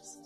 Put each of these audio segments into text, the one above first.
Mbote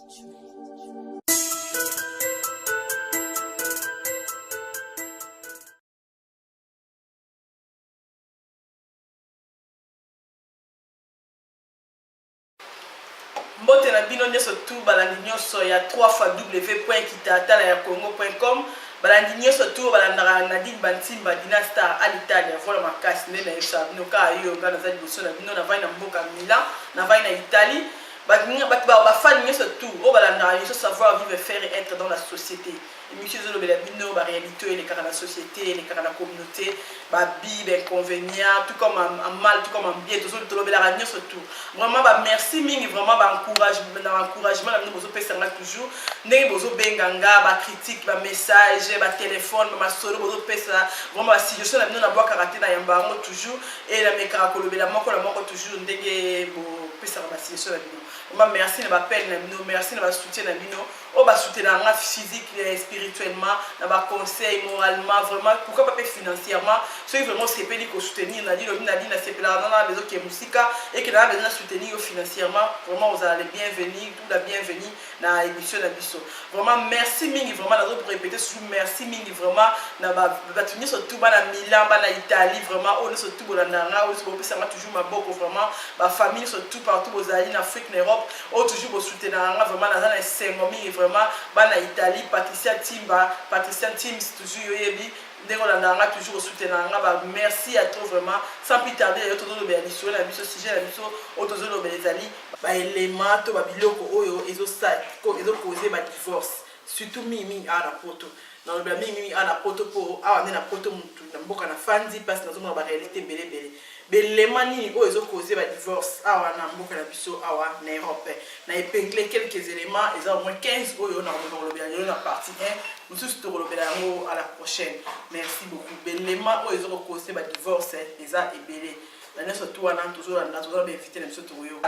na bino nyoso tout balandi nyoso ya 3w.kitatala.congo.com balandi nyoso tout balandaka Nadine Bantimba Dinastar à l'Italie voilà makasi nde na yesa bino ka yo ngana za liboso na bino na vai na mboka Milan na vai na Italie bafani nyoso tout o balandaka nyoso savoir vivre faire et être dans la société émission zolobela bino ba réalité les cas dans la société les cas dans la communauté ba bi inconvénients tout comme en mal tout comme en bien tout zolobela nyoso tout vraiment ba merci mingi vraiment ba encouragement na bino bozo pesa nga toujours ndenge bozo benganga ba critique ba message ba téléphone ba solo bozo pesa vraiment ba situation na bino na boka raté na yamba ngo toujours et la meka kolobela moko na moko toujours ndenge bo pesa ba situation na bino vraiment merci na ba peine na bino merci na ba soutien na bino o ba soutenir nga physique et spirituellement na ba conseil moralement vraiment pourquoi pas financièrement ceux vraiment c'est pédi ko soutenir na dit na c'est là dans la maison qui est musique et qui a besoin de soutenir financièrement vraiment vous allez bienvenue tout la bienvenue na émission na biso vraiment merci mingi vraiment na pour répéter sous merci mingi vraiment na ba tenir surtout ba na Milan ba na Italie vraiment on surtout bolandanga on surtout ça toujours maboko vraiment ba famille surtout partout aux alliés en Afrique en Europe on toujours bo soutenir vraiment na na sengomi vraiment ba na Italie Patricia Timba Patricia Teams toujours yoyebi ndeko landanga toujours soutenir ba merci à toi vraiment sans plus tarder yo todo be addition na biso sujet na biso o tozo lo belezali ba élément to ba biloko oyo ezo causer ba divorce surtout mimi ana poto na lo mimi ana poto po awa na poto mutu na mboka na fandi parce que nazo ba réalité belé belema nini oyo ezo causer ba divorce awa na mboka na biso awa na Europe na épingler quelques éléments et au moins 15 oyo na lo na partie 1 nous tous relobela yango à la prochaine merci beaucoup belema oyo ezo causer ba divorce eza ebelé na surtout wana toujours invité na surtout yo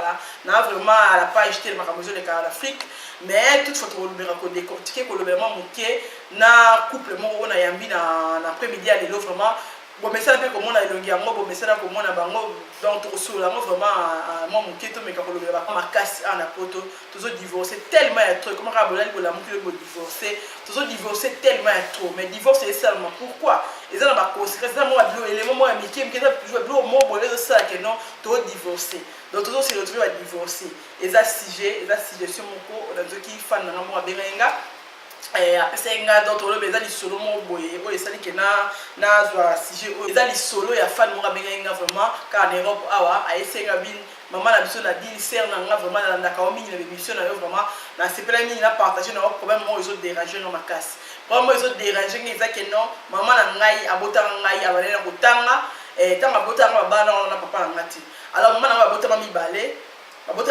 na vraiment à la page tel makamozo de l'Afrique mais toutefois to lobera ko décortiquer ko lobera moké na couple mo na yambi na après-midi à l'élo vraiment bon mais ça peut comme on a elongi yango bon mais ça comme on a bango donc to sur là vraiment moi mon keto mais quand lobera ma casse en apoto toujours divorcer tellement ya trop comment ka bolali bola mo ke bo divorcer toujours divorcer tellement ya trop mais divorce c'est seulement pourquoi ils ont ba conséquence ça moi bilo élément moi amitié mais ça jouer bilo mo bolé ça que non to divorcer donc toujours c'est retrouver à divorcer et ça sujet sur mon co dans qui fan na mo benga après nga donc le beza li solo mo boye o esali ke na zwa sujet o eza li solo ya fan mo benga vraiment car en Europe awa a esenga bin maman na biso na dit ser na nga vraiment na ndaka o mingi na émission na yo vraiment na sepela mingi na partager na problème mo ils ont dérangé no makasi vraiment ils ont dérangé ngi ezake non maman na ngai abota ngai abale na kotanga tanga abota nga bana na papa na ngati alors maman na abota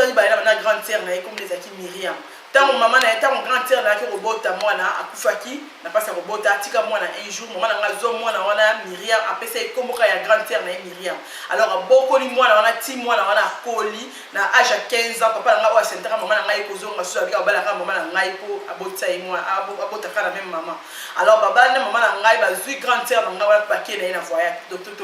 mibale na grande sœur na comme les aki Myriam tant maman na tant grande sœur na ki robota mwana akufaki na pasa robota tika mwana un jour maman na zo mwana wana Myriam apesa ikomoka ya grande sœur na Myriam alors bokoli mwana wana ti mwana wana akoli na âge à 15 ans papa na wa sentaka maman na ngai kozonga so abika bala ka maman na ngai ko abotsa mwana abota ka na même maman alors baba na maman na ngai bazui grande sœur na ngai wana paquet na voyage docteur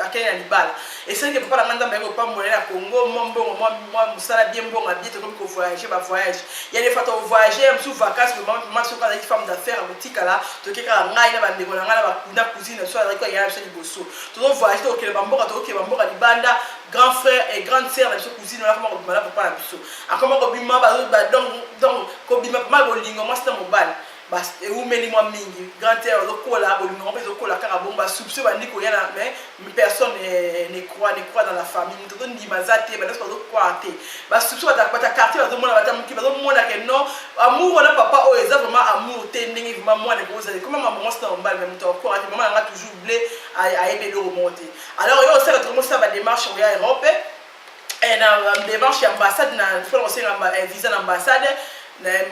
akene na libala et c'est que papa na nganda meko pa mbolé na Congo moi musala bien bon à bien comme ko voyager ba voyage il y a des fois au voyager sous vacances maman so ka femme d'affaires à boutique là to keka ngai na bandeko na ngala ba cousine so avec quoi il y a absolu bosso to voyager to ke ba mboka libanda grand frère et grande sœur na cousine na comment ko mala papa na biso akoma ko bima ba donc ko bima mal bolingo moi c'est mon bal bas et ou meli moi mingi grand sœur zo kola bolingo on peut zo kola kaka bomba soupçon ba ndiko yana mais personne ne croit dans la famille to ndi mazate ba zo croire ba soupçon ba ta quartier ba zo mona ba ta muki ba zo mona que non amour wala papa o eza vraiment amour tendingi vraiment moi ne boza comme maman moi c'est un bal même to croire maman a toujours blé à aider le remonter alors yo ça comment ça va démarche en Europe et na démarche ambassade na faut aussi visa d'ambassade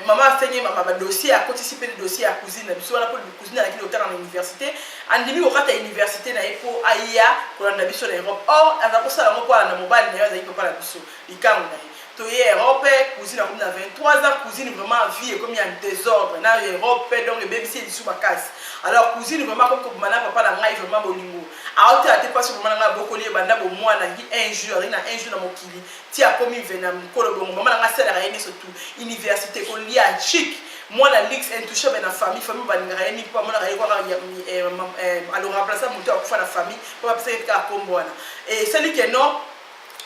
maman a signé ma dossier à participer le dossier à cousine na biso wala pour cousine à qui hôtel en université andimi au kata université na epo aya ko na biso na Europe or azako sala ngo kwa na mobile na yo azaki papa na biso ikango na to ye Europe cousine a comme na 23 ans cousine vraiment vie comme il y a un désordre na Europe donc bébé c'est sous ma casse alors cousine vraiment comme mana papa na ngai vraiment bolingo a ote ate pas vraiment na bokoli banda bo mwana qui un jour na mokili ti a comme vena mkolo bongo mama na sala ra yeni surtout université ko lia chic mwana lix intouchable na famille baninga yeni pas mona ra yekwa alors remplacer moto akufa na famille pour passer ka kombwana et celui qui non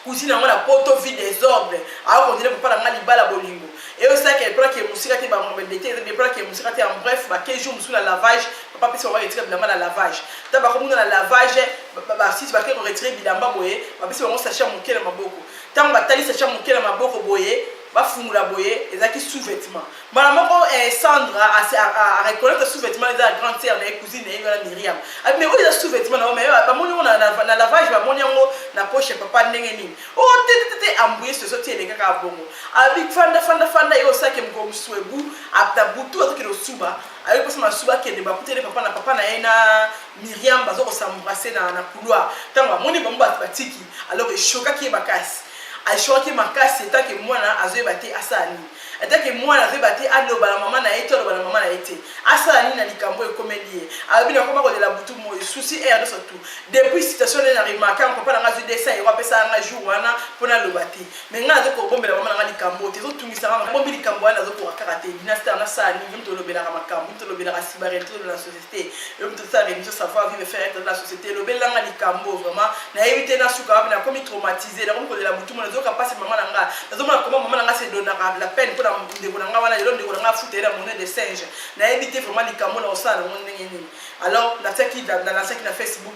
cousine na mwana poto vie désordre a continuer papa na libala bolingo et aussi ça que pour que musika te ba mbendete et pour que musika te en bref ba 15 jours musula lavage papa pesa va retirer bilamba na lavage ta ba comme na lavage ba si ba ke retirer bilamba boye ba pesa ba sachet moke na maboko tant ba tali sachet moke na maboko boye ba fungula boye ezaki sous-vêtement mala moko Sandra a reconnaître sous-vêtement les grande sœur na cousine na Myriam mais oui les sous-vêtements na mais ba moni na lavage ba moni ngo na poche papa ndenge nini oh tete ambouye ce sorti les kaka bongo avec fanda yo ça que mko mswebu apta butu azoki no suba avec parce que ma suba ke de ba putere papa na ena Myriam bazo ko s'embrasser na couloir tanga moni ba mba batiki alors choka ki bakasi a choqué ma casse c'est que moi na azoe baté asani et que moi na azoe baté alo bala maman na été alo bala maman na été asani na likambo e comédie abina koma ko de la butu mo souci er de surtout depuis situation na remarquer papa na ngazu dessin e wa pesa nga jour wana pona lo baté mais nga zo ko bombela maman na likambo te zo tungisa nga bombi likambo wana zo ko karaté dynastie na sani mto lo bela makambo mto lo bela sibarento de la société mto ça rémission savoir vivre faire être dans la société lo bela nga likambo vraiment na éviter na suka na comme traumatisé na comme ko de la butu zoka passe maman nanga nazomona comment maman nanga se donnera la peine pour ndeko nanga wana ndeko nanga foutre la monnaie de singe na éviter vraiment likambo na osala ngo ndenge nini alors na saki dans la saki na Facebook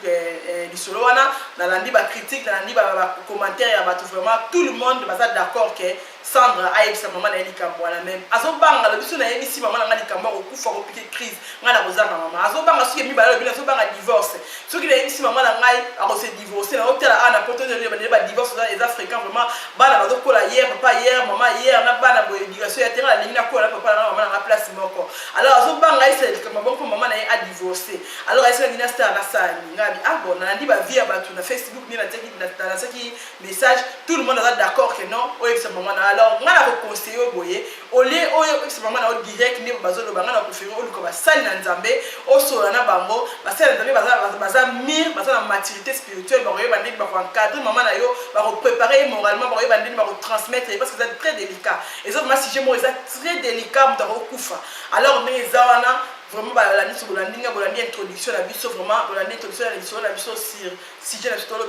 lisolo wana na landi ba critique na landi ba commentaire ya bato vraiment tout le monde baza d'accord que Sandra a yebisa maman na likambo wana même azobanga le biso na yebisi maman nanga likambo ko kufa ko piquer crise ngana kozanga maman azobanga soki mi balo bina azobanga divorce soki na yebisi maman na ngai ako se divorcer na hôtel ana poto de ba divorce les africains vraiment bana bazokola hier papa hier maman hier na bana boye éducation ya terrain la ligne na kola papa na maman na place moko alors azobanga ise comme bon maman na a divorcer alors ise na dynastie na sani ngabi ah bon na ndi ba vie batu na Facebook ni na teki na saki message tout le monde est d'accord que non o yebisa maman na alors ngana ko conseiller boye olé oyo yebisa maman na direct ni bazolo banga na préférer o luko ba sali na nzambe o sola na bango ba sali na nzambe baza mir baza na maturité spirituelle ba koyeba ndiki ba ko encadrer maman na yo ba ko préparer moralement ba koyeba ndiki ba ko transmettre parce que c'est très délicat et ça vraiment si j'ai moi c'est très délicat mutako kufa alors mais zawana vraiment la niso bolandinga bolandi introduction la biso vraiment bolandi introduction la biso sur si j'ai la stolo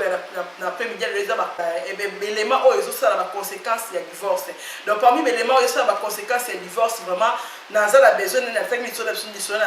na après-midi les ba éléments o ezo ça la conséquence ya divorce donc parmi les éléments o ça la conséquence ya divorce vraiment naza la besoin na 5 minutes la biso na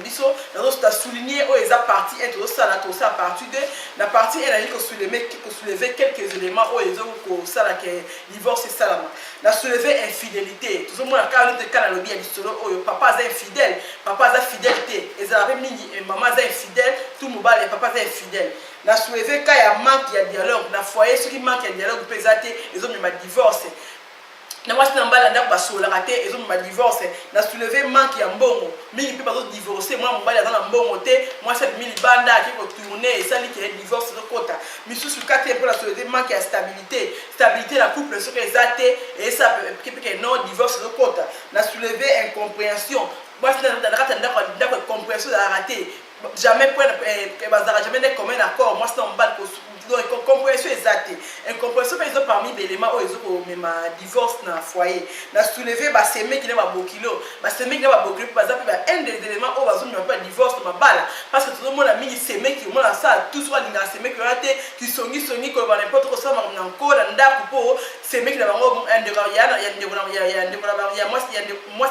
biso nazo sta souligner o eza partie et ça la to ça à partir de la partie elle a dit que soulever quelques éléments o ezo ko ça la que divorce c'est ça la soulever infidélité tout le monde quand on kana lobi ya bisolo o papa est infidèle papa a fidélité et ça mingi et maman est infidèle tout mobile et papa est infidèle na soulever quand il y a manque de dialogue na foyer ce qui manque de dialogue peut être les hommes ma divorce na moi c'est en bas là ba sola raté les hommes ma divorce na soulever manque ya mbongo mingi peut pas divorcer moi mon bali dans na mbongo te moi c'est mili banda qui ko tourner et ça li qui est divorce de kota misu sur 4 pour la soulever manque ya stabilité la couple ce que zaté et ça peut que non divorce de kota na soulever incompréhension moi c'est dans la compréhension à rater jamais jamais des commun accord moi c'est en bas donc compréhension exacte incompréhension par exemple parmi les éléments où ils ont même divorce dans le foyer na soulever ba semer qui n'est pas bokilo ba semer qui n'est pas bokilo par exemple un des éléments où ils ont pas divorce ma balle parce que tout le monde a mis semer qui moi ça tout soit linga semer qui raté qui songi ko ba n'importe quoi ça na encore ndako po semer qui na bango un de ya moi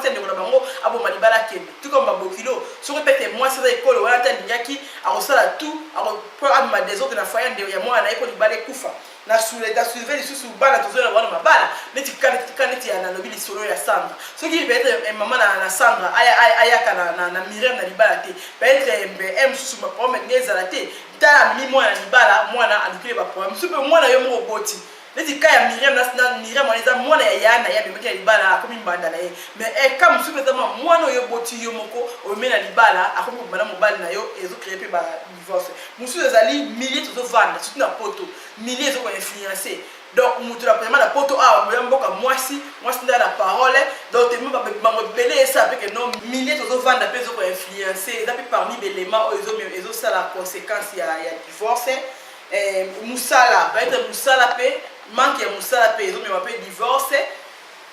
c'est de bango abo malibala ke tout comme ba bokilo sur répéter moi c'est école wala tandingaki a resala tout a pour ma des autres na foyer de moi na ekoli bale kufa na soulever les sous bala tozo na wana mabala neti kaneti ya na lobi lisolo ya Sandra ce qui peut être maman na Sandra aya kana na Myriam na libala te peut être mbm sous ma problème ngeza te tala mi moi na libala moi na adukile ba problème super moi na yo mo boti neti kaya Myriam na Myriam eza moi na ya bemeki na libala akomi mbanda na ye mais comme super tellement moi no yo boti yo moko o mena libala akomi bana mobali na yo ezo créer pe ba divorce musu ezali milliers to vendre surtout na poto milliers ezo ko influencer donc mutu la premièrement la poto a mboka mwasi ndala la parole donc ebele esa pe que non milliers tozovanda mpe ezokoinfluence eza mpe parmi baélément oyo ezosala conséquence ya divorce. Mosala peut-être mosala mpe manque ya mosala mpe ezomema mpe divorce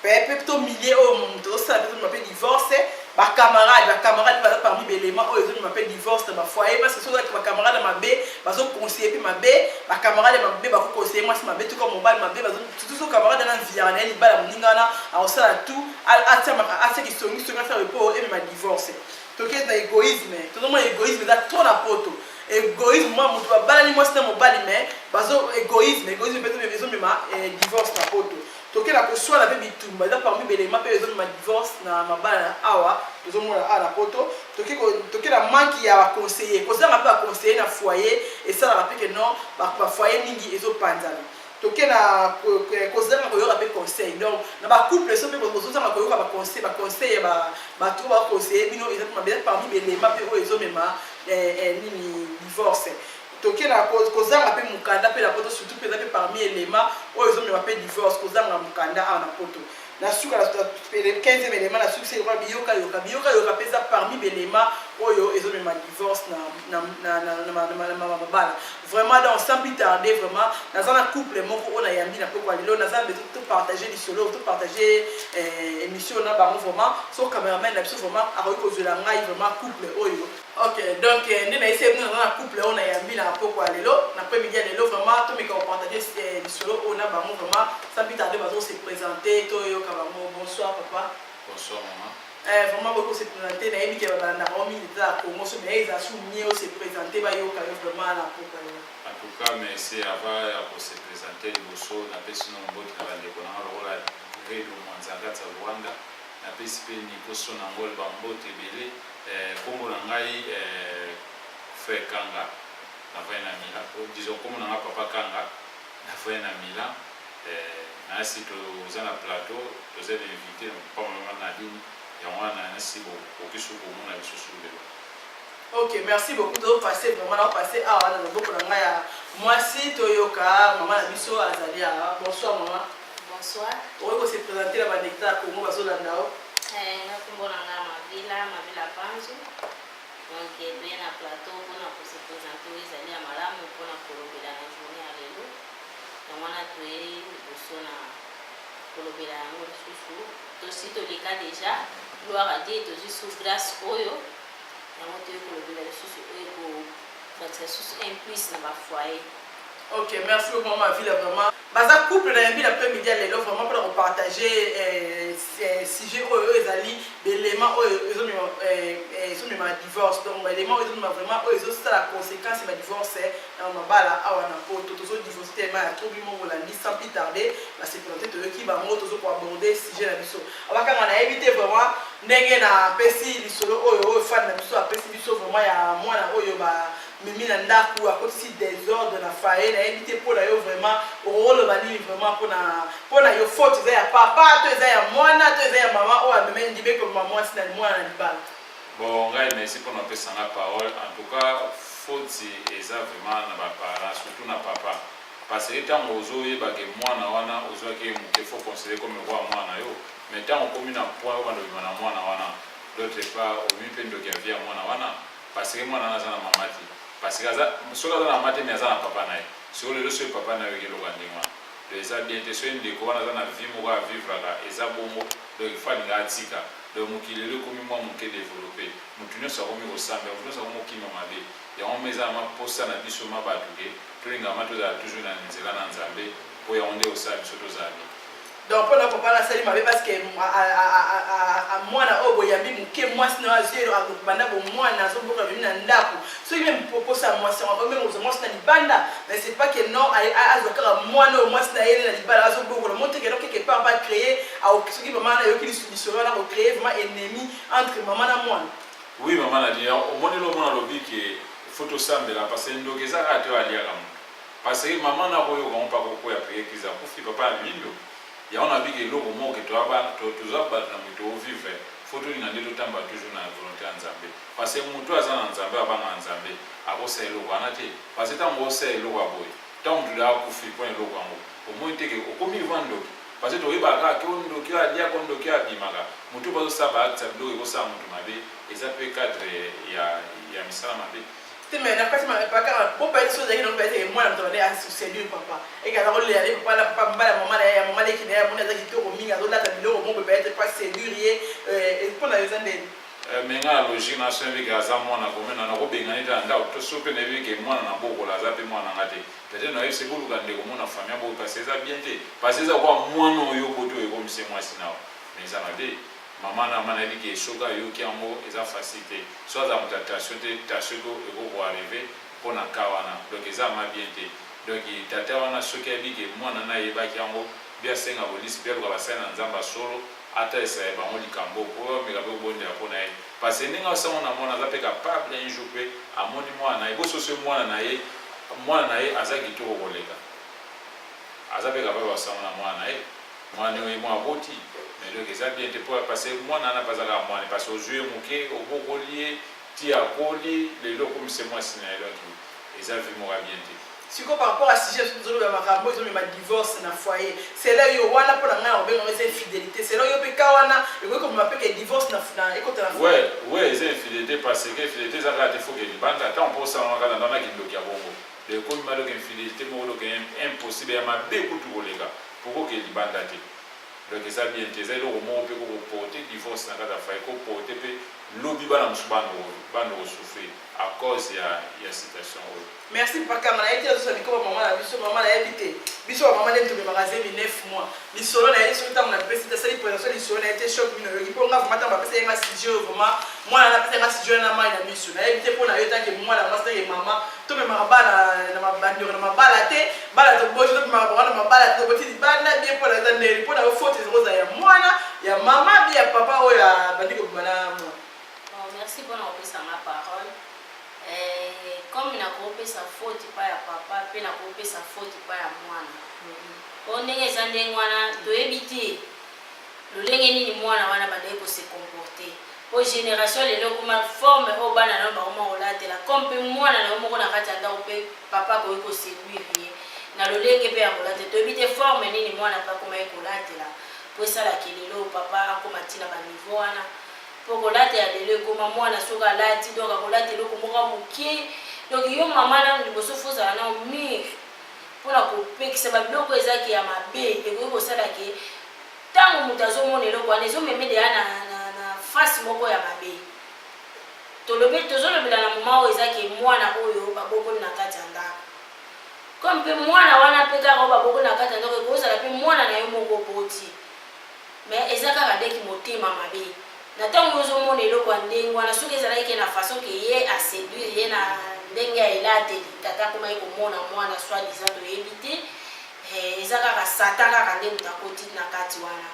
mpe to millier oyo moto tozosala mpe ezomema mpe divorce. Bacamarade baza parmi baélément oyo ezomema mpe divorce na bafoyer parce que soki ozalaki bacamarade mabe bazoconseille mpe mabe bacamarade mabe bakoconseille mwasi mabe to ka mobali mabe surtout so camarade na nviara na ye libala moninga wana akosala tout atiaki songisongi asala po emema divorce. Tokei na égoïsme tozomona égoïsme eza trop na poto. Égoïsme mwa moto babalani mwasi na mobali me bazo égoïsme mpe ezomema divorce na poto. Tokela koswala mpe bitumba eza parmi baélément mpe ezomema divorce na mabala awa tozomona awa na poto. Tokela manki ya baconseiller kozanga mpe baconseiller na foyer esalaka mpe ke non bafoyer mingi ezopanzana. Tokela kozanga koyoka mpe conseil donc na bacouple so mpe kozanga koyoka baconseil bato baconseiller bino eza parmi baélément mpe oyo ezomema nini divorce. Tokela kozanga mpe mokanda mpe na poto surtout mpe eza mpe parmi élément oyo ezomema mpe divorce kozanga mokanda awa na poto. Na suka 15e élément na succès kwa biyoka mpe eza parmi baélément oyo ezomema divorce na mabala. Vraiment donc sans plus tarder vraiment naza na couple moko oyo nayambi na pokwa lelo naza na besoin to partager lisolo to partager émission na bango vraiment so cameraman na biso vraiment akoki kozwela ngai vraiment couple oyo. Ok donc nde na ese naza na couple oyo nayambi na pokwa lelo na après-midi ya lelo vraiment tomeka kopartager lisolo oyo na bango vraiment sans plus tarder bazo se présenter toyoka bango. Bonsoir papa. Bonsoir maman. Vraiment beaucoup se présenter na yebi ke babanda ba omi za Congo so mais ils a souligné se présenter ba yoka vraiment na pokwa. En tout cas merci avant ya se présenter liboso na pesi no mboti na bande ko na rola redo mwanzanga tsa Rwanda na pesi pe ni koso na ngol ba mboti belé kombo na ngai frère Kanga na vena mila disons kombo na papa Kanga na vena mila na si tozana plateau tozana invité pa mama Nadine ya wana na si okisuko mona bisusu lelo. Ok, merci beaucoup de passer vraiment passer à la beaucoup na ngaya mwasi toyoka mama na biso azali a. Bonsoir maman. Bonsoir. On va se présenter la bandecta Congo bazolanda. Na kombo na Mavila Panzo. Donc bien na plateau pour se présenter ezali ya malamu pour na kolobela na journée ya lelo. Donc wana toye boso na kolobela yango lisusu. Tosi tolika déjà gloire à Dieu tozi sous grâce oyo. Yango toye kolobela lisusu oyo ko batisa lisusu impuisse na ba foyer. Ok, merci beaucoup maman Ville vraiment. Baza couple na yambi l'après-midi à l'élo vraiment pour partager sujet oyo ezali l'élément oyo ezomema divorce donc l'élément oyo ezomema vraiment oyo ezosala conséquence ya divorce na mabala awa na poto tozo divorce tellement ya trop bimo bolandi sans plus tarder ba se présenter toyoki bango tozo ko aborder sujet na biso abakanga na éviter vraiment ndenge na pesi lisolo oyo fan na biso apesi biso vraiment ya mwana oyo ba mimi na ndaku akotisi désordre na faye na éviter pour yo vraiment rôle bani vraiment pour na yo faute za ya papa to za ya mwana to za ya mama o ameme ndibe ko mama mwasi na mwana na libala. Bon ngai merci pour notre pesa na parole en tout cas faute eza vraiment na ba parents surtout na papa parce que tant ozoye ba ke mwana wana ozoa ke muke faut considérer comme roi mwana yo mais tant on na point wana na mwana wana d'autre part au mi pendo ki avia mwana wana parce que mwana na za na mamati parce que soka za na mate mais za na papa na ye sur le dossier papa na yo ke lo ngandima les bien intentions de ko wana za na vie mo ga vivre ka eza bongo donc il faut nga atika donc mukilelo komi mwa muke développer mutunyo sa komi ko samba mutunyo sa komi kima mabe ya on meza ma posta na biso ma batuke tulinga mato za toujours na nzela na nzambe ko ya onde osabi soto zabi. Donc pour papa na sali mabe parce que mwana obo yambi muke mwasi na zero akubanda bo mwana zo boka bimi na ndako so même proposa mwasi on va même aux mwasi na libanda mais c'est pas que non azokara mwana o mwasi na yele na libanda azo boka monter que quelque part va créer au qui maman na yo qui solution na ko créer vraiment ennemi entre maman na mwana. Oui maman na dia au monde lo mona lobi que photo sambela parce que ndokeza ka to alia kam parce que maman na ko yo ko pa ko ya prier kiza kufi papa lindo ya on a vu que logo mo que toi ba to zaba na muto vivre photo ina ndeto tamba toujours na volonté ya nzambe parce que muto azana nzambe abanga nzambe akosa logo anate parce que tango osa logo aboy tango la kufi point logo ngo au moins teke okomi vando parce que toyeba kaka ke ondoki alia ko ondoki abimaka mutu bazosala acte ya biloko ekosala mutu mabe eza mpe cadre ya misala mabe te mais na kati mapaka bo pa so zaki no pa te mwana mto na séduire papa et ka ko le aller papa la papa mbala maman ya maman qui na mona zaki to ko minga zo lata biloko mo pe être pas séduire et pour la raison de menga logique na so mbika za mwana ko mena na ko bengani ta ndao to so pe na bike mwana na bokola za pe mwana ngate peut-être na yese bulu ka ndeko mona famille bo parce que ça bien te parce que ça kwa mwana oyo boto e ko mse mwasi nao mais ça mabe maman na mana bike soka yo ki ambo eza facilité soit za mutation te tashiko e ko arriver pona kawana donc eza ma bien te donc tata wana soki bike mwana na yeba ki ambo bia senga polisi bia ko basana nzamba solo ata esa bango likambo po meka pe bonde ya pona ye parce que ninga sa mona mona za pe capable un jour pe amoni mwana ebo so so mwana na ye azaki to koleka aza pe capable wa sa mwana ye mwana ye mwa boti mais donc ça bien te pour parce que mwana na pasaka mwana parce que ozue muke obokolier ti akoli lelo comme c'est moi sina donc eza vraiment bien te si ko par rapport à sujet zolo ya makambo zo ma divorce na foyer c'est là yo wana pour nga obenga les infidélité c'est là yo pe kawana et ko ma pe que divorce na écoute la ouais c'est infidélité parce que infidélité ça va te faut que les bandes attend pour ça on va dans la kindo kia bongo de comme malo que infidélité mo lo que impossible ya mabe kutu kolega pour que les bandes ate donc ça bien te zelo mo pe ko porter divorce na kata foyer ko porter pe lobi bana musubano souffrir à cause ya situation. Merci papa kamana eti zo ni ko maman la biso maman la habité biso maman le ntobe magasin mi 9 mois ni solo na yeso ta na pesi ta sali présentation ni solo na été choc mino yo ko nga vumata ba pesa nga studio vraiment moi na pesa nga studio na mai na biso na habité pour na yo ta ke moi la master et maman to me marabana na mabandi na mabala te bala to bojo to marabana na mabala te boti bana bien pour la tande pour na faute rosa ya mwana ya maman bien papa o ya bandiko bana moi. Merci pour la parole. Comme il a coupé sa faute pas ya papa, puis il a coupé sa faute pas ya mwana. On est les mwana to éviter. Le lengeni ni mwana wana badaye ko se comporter. Pour génération les gens comme forme au bana na ba mo olate la comme pe mwana na mo ko na kati anda pe papa ko séduire. Na le lenge pe ya olate to éviter forme ni mwana pa ko mai ko olate la. Pour ça la kilelo papa ko matina ba niveau wana. Pour lati ya lelo koma mwana soka lati donc akolati loko moka mokie donc yo mama na liboso foza na mi pona ko pekisa ba biloko ezaki ya mabe eko kosala ke tango mutazo mona eloko wana ezo meme de na face moko ya mabe tolobe tozolobela na mama oyo ezaki mwana oyo baboko na kati ya ndako comme pe mwana wana pe kaka baboko na kati ya ndako ekozala pe mwana na yo moko boti mais ezaka kadeki motema mabe na tango ozo mona eloko ndenge wana soki ezalaki na façon ke ye a séduire ye na ndenge ya elate tata koma ye komona mwana soit disant to éviter eza kaka satan kaka ndenge takoti na kati wana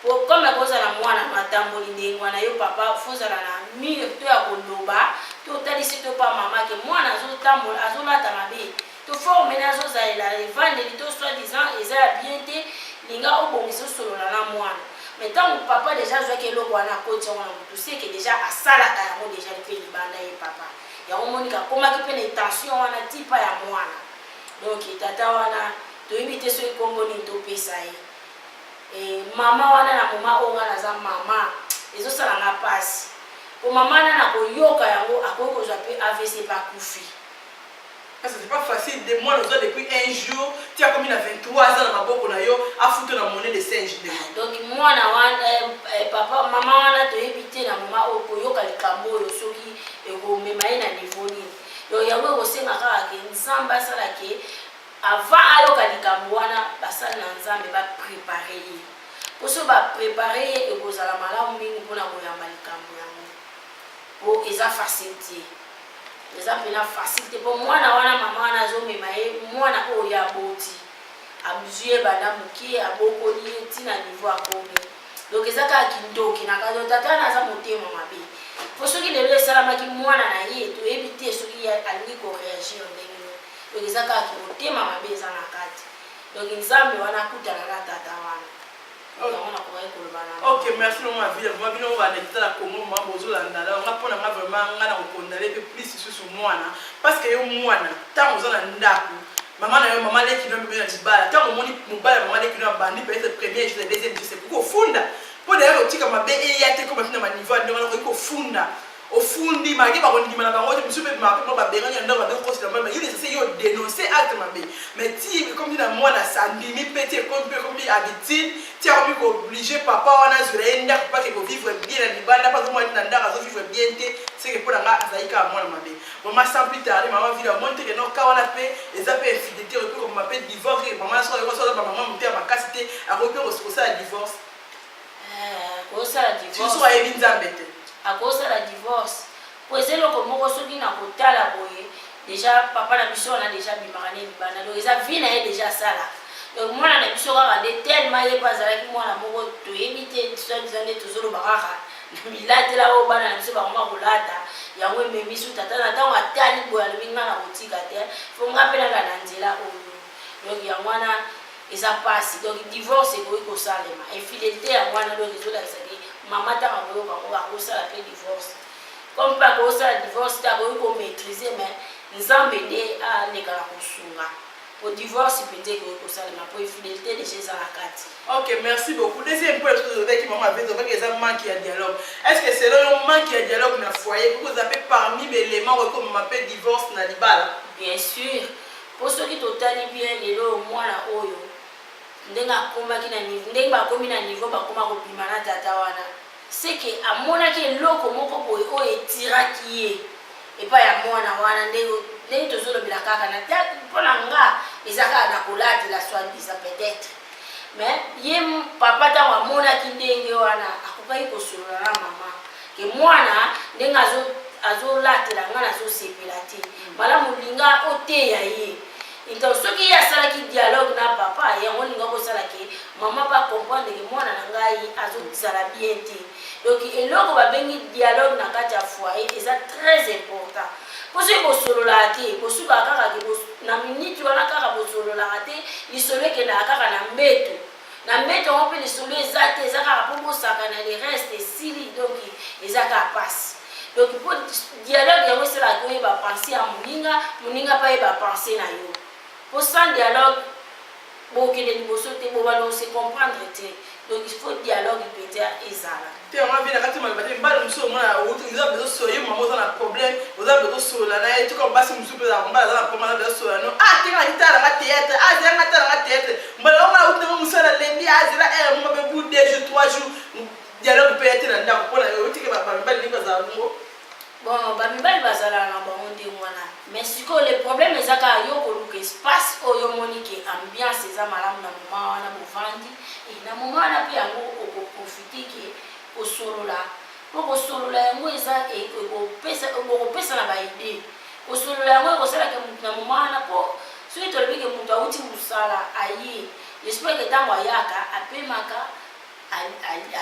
po comme ekozala mwana matamboli ndenge wana yo papa fozala na mire to ya koloba to talisi to pa mama ke mwana azotambola azolata mabe to forme na azozalela evandeli to soit disant eza ya bien te linga obongisa osolola na mwana. Mais tant que papa déjà joué que le roi n'a pas tu sais que déjà à ça la taille déjà le fait libanda et papa ya omonika comment qui peut l'intention wana tipa ya mwana donc tata wana to éviter ce kombo ni to pesa et mama wana na mama onga na za mama ezo sala na passe ko mama na ko yoka yango akoko zo pe AVC pas kufi. Parce que c'est pas facile de moi nous depuis un jour tu as comme il a 23 ans dans ma boko na yo a foutu na monnaie de singe donc moi na wana papa mama wana to éviter na mama okoyoka likambo yo soki eko mema na niveau ni donc yango ko senga kaka ke nzamba sala ke avant ayoka likambo wana basala na nzambe ba préparer poso ba préparer eko zala malamu mingi pona ko yamba likambo yango po eza facilité. Les appels à facilité pour moi na wana mama na zo mema ye mwana o ya boti abuzuye bana muki abokoli tina niveau akomi donc ezaka kindoki na kazo tata na za motema mabe pour ceux qui le salama ki mwana na ye to éviter ceux qui alingi ko réagir ndenge donc ezaka ki motema mabe za na kati donc nzambe wana kutana na tata wana. Ok, merci maman vie. Moi bien on va aller la Congo maman bozo landa. On va prendre vraiment ngana ko condamner plus sur moi parce que yo mwana tant aux na ndaku maman na yo maman leki no bébé na libala tant moni mobala maman leki no bandi peut-être premier jour deuxième jour c'est pour funda pour d'ailleurs otika mabe e ya te comme na niveau ndeko ko funda ofundi maki bakondima na bango te biso mpe mape mo babengani ya ndako babe kosila mama yo necessaire yo dénoncer acte mabe mais ti comme na mwana sandimi mpe ti comme habitude ti akomi kooblige papa wana azwela ye ndako pake kovivre bien na libanda mpa zomwana ti na ndako azovivre bien te seke mpo nanga azali kaka mwana mabe mama sans plus tarder mama vile amoni teke no ka wana mpe eza mpe infidélité okoki kobima mpe divorce mama sokoyokosoza bamama mote ya makasi te akoki mpe kosala divorce kosala divorce so ayebi nzambe te akosa la divorce poser loko moko soki na kotala boye déjà papa na biso na déjà bimaka ne libanda donc eza vie na ye déjà sala donc mwana na biso kaka nde tellement ye bazalaki mwana moko toyebi te soi-disant nde tozoloba kaka na milatela oyo bana na biso bakoma kolata yango ememi su tata na ntango atali boye alobi nga na kotika te fo nga mpe nanga na nzela oyo donc yango wana eza pasi donc divorce ekoki kosalema infidélité ya mwana donc ezolakisaki maman tanga koyoka ngo akosala mpe divorce comme mpe akosala divorce te akoki komaîtrise mais nzambe nde aleka na kosunga po divorce mpenza ekoki kosalema po infidélité déjà eza na kati. Ok, merci beaucoup. Deuxième point, que maman avait dit que ça manque de dialogue. Est-ce que c'est là un manque de dialogue dans le foyer que vous avez parmi les éléments comme on appelle divorce dans les balles? Bien sûr. Pour ceux qui totali bien les lots moi na oyo ndenga komaki na niveau ndenga bakomi na niveau bakoma kopima na tata wana c'est que amonaki eloko moko boye oyo etiraki ye epa ya mwana wana ndenge tozolobela kaka na te mpona nga eza kaka na kolatela soi-disant peut-être mais ye papa ntango amonaki ndenge wana akokaki kosolola na mama ke mwana ndenge azolatela nga nazosepela te malamu linga oteya ye donc soki ye asalaki dialogue na papa yango linga kosalaki mama pa comprendre ke mwana na ngai azozala bien te donc eloko babengi dialogue na kati ya foyer eza très important po soki bosololaka te bosukaka kaka na minute wana kaka bosololaka te lisolo ekendaka kaka na mbeto yango mpe lisolo eza te eza kaka mpo bosakana le reste esili donc eza kaka pasi donc po dialogue yango esalaka oyeba pense ya moninga mpe ayeba pense na yo po sans dialogue bokende liboso te bobalo se comprendre te donc il faut dialogue mpenza ezala te yango vina kati maloba te mbala mosusu omona oza bezosola ye mama oza na problème oza bezosola na ye toka basi mosusu mpe mbala aza na problème aza bezosola no tenga litalanga théâtre azelanga talanga théâtre mbala omona utinga mosala lembi azela ere moma mpe bout 2 jours 3 jours dialogue mpe ete na ndako mpona otike bamibali ndenge bazala bongo bon bamibali bazala na bango ndenge wana mais sikoyo le problème eza kaka yo koluka espace oyo omoni ke ambiance eza malamu na moma wana bovandi na moma wana mpe yango okoprofite ke kosolola po kosolola yango eza ekopesa na baide kosolola yango ekosalaka motu na moma wana po soki tolobi ke motu awuti mosala aye j'espère ke ntango ayaka apemaka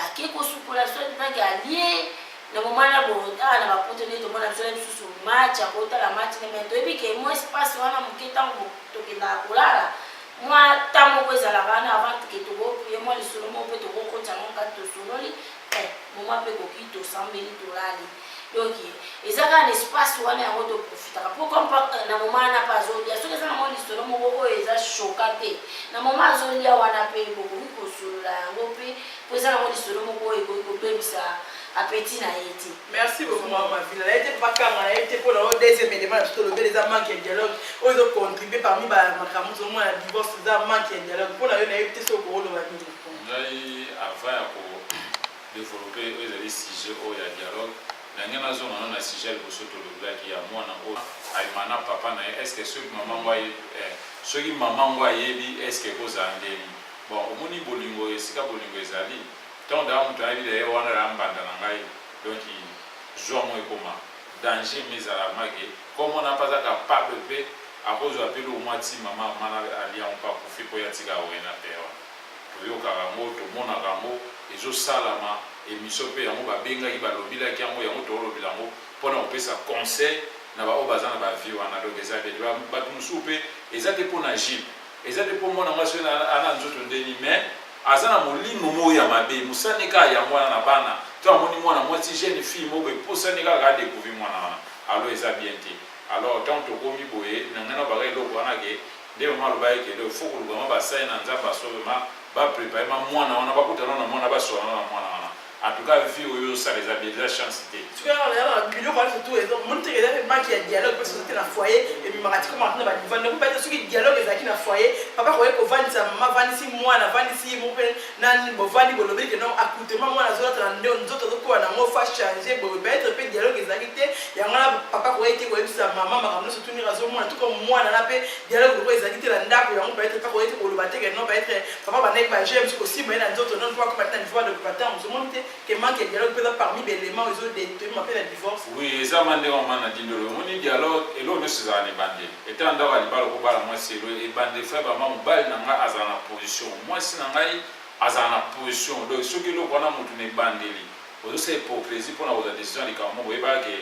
ake kosukola soki alie na momana bota na bapoto ne tomona biso na bisusu match akotala match ne mais toyebi ke mo espace wana moke ntango tokenda kolala mwa ntango moko ezalaka wana avant ke tokopriye mwa lisolo moko mpe tokokotya ngo kati tosololi moma mpe koki tosambeli tolali donc eza kaka na espace wana yango toprofitaka po comme na moma wana mpe azolia soki eza na mwa lisolo moko oyo eza shoka te na moma azolia wana mpe bokoki kosolola yango mpe po eza na mwa lisolo moko oyo ekoki kobebisa appétit na été. Merci beaucoup maman Vila. Elle était pas quand elle était pour le deuxième élément tout le les manque de dialogue. Ils ont contribué parmi ma camarade au moins la divorce ça manque de dialogue. Pour la une été sur le rôle de la vie. Ngai avant pour développer les sujets où il y a dialogue. Nangena zone on a sujet le soto le black ya mwana o aimana papa na est-ce que ce maman voyait ce qui maman voyait bi est-ce que cause andeli. Bon omoni bolingo esika bolingo ezali. Donc dans mon travail de wana ramba na ngai donc joa mo ekoma danger mais à la magie comme on n'a pas capable pe à cause de appeler au moitié maman mana ali on pas pour faire ya tiga wena pewa to yo karango to mona rango ezo salama émission pe yango ba benga ki ba lobila ki yango yango to lobila yango pona on peut ça conseil na ba obazana ba vie wana donc eza de ba tumusupe eza te pona jip eza te pona mona ngwaso na ana nzoto ndeni mais azana molimo moya mabe musanika ya mwana na bana to amoni mwana mwati jeune fille mobe posanika ga découvrir mwana wana alors eza bien te alors tant to komi boye na ngana ba eloko wana ke nde mama aloba eke do faut koluka ma basali na nzambe asobe ma baprépare ma mwana wana bakutana na mwana basola na mwana wana en tout cas vie oyo osala eza bien eza chance te biloko wana surtout moni teke eza manke ya dialogue mpe société na foyer ememaka ti koma na badivande ko mpe soki dialogue ezalaki na foyer papa koye kovandisa mama avandisi mwana avandisi mo mpe nani bovandi bolobeli ke non accoutrement mwana azolatala nzoto azokoba nango fa changer boye peut-être mpe dialogue ezalaki te yango wana papa koye te koyebisa mama makambo nyonso tunir azomona tuko mwana na mpe dialogue loko ezalaki te na ndako yango peut-être papa koye te koloba te ke non peut-être papa bandaki bagere mosu kosima ye na nzoto non mpo akoma te na niveau ya documentaire mozomoni te que manque de dialogue peut-être parmi les éléments aux autres de m'appeler la divorce. Oui, ça m'a dit on m'a dit le moni dialogue et l'autre c'est ça les bandés. Et tant d'avoir les balles au bal moi c'est le et bandé frère maman bal nanga azana position. Moi si nanga azana position donc ce que le bona mutu ne bandeli. Vous c'est hypocrisie pour la décision de comment vous ba que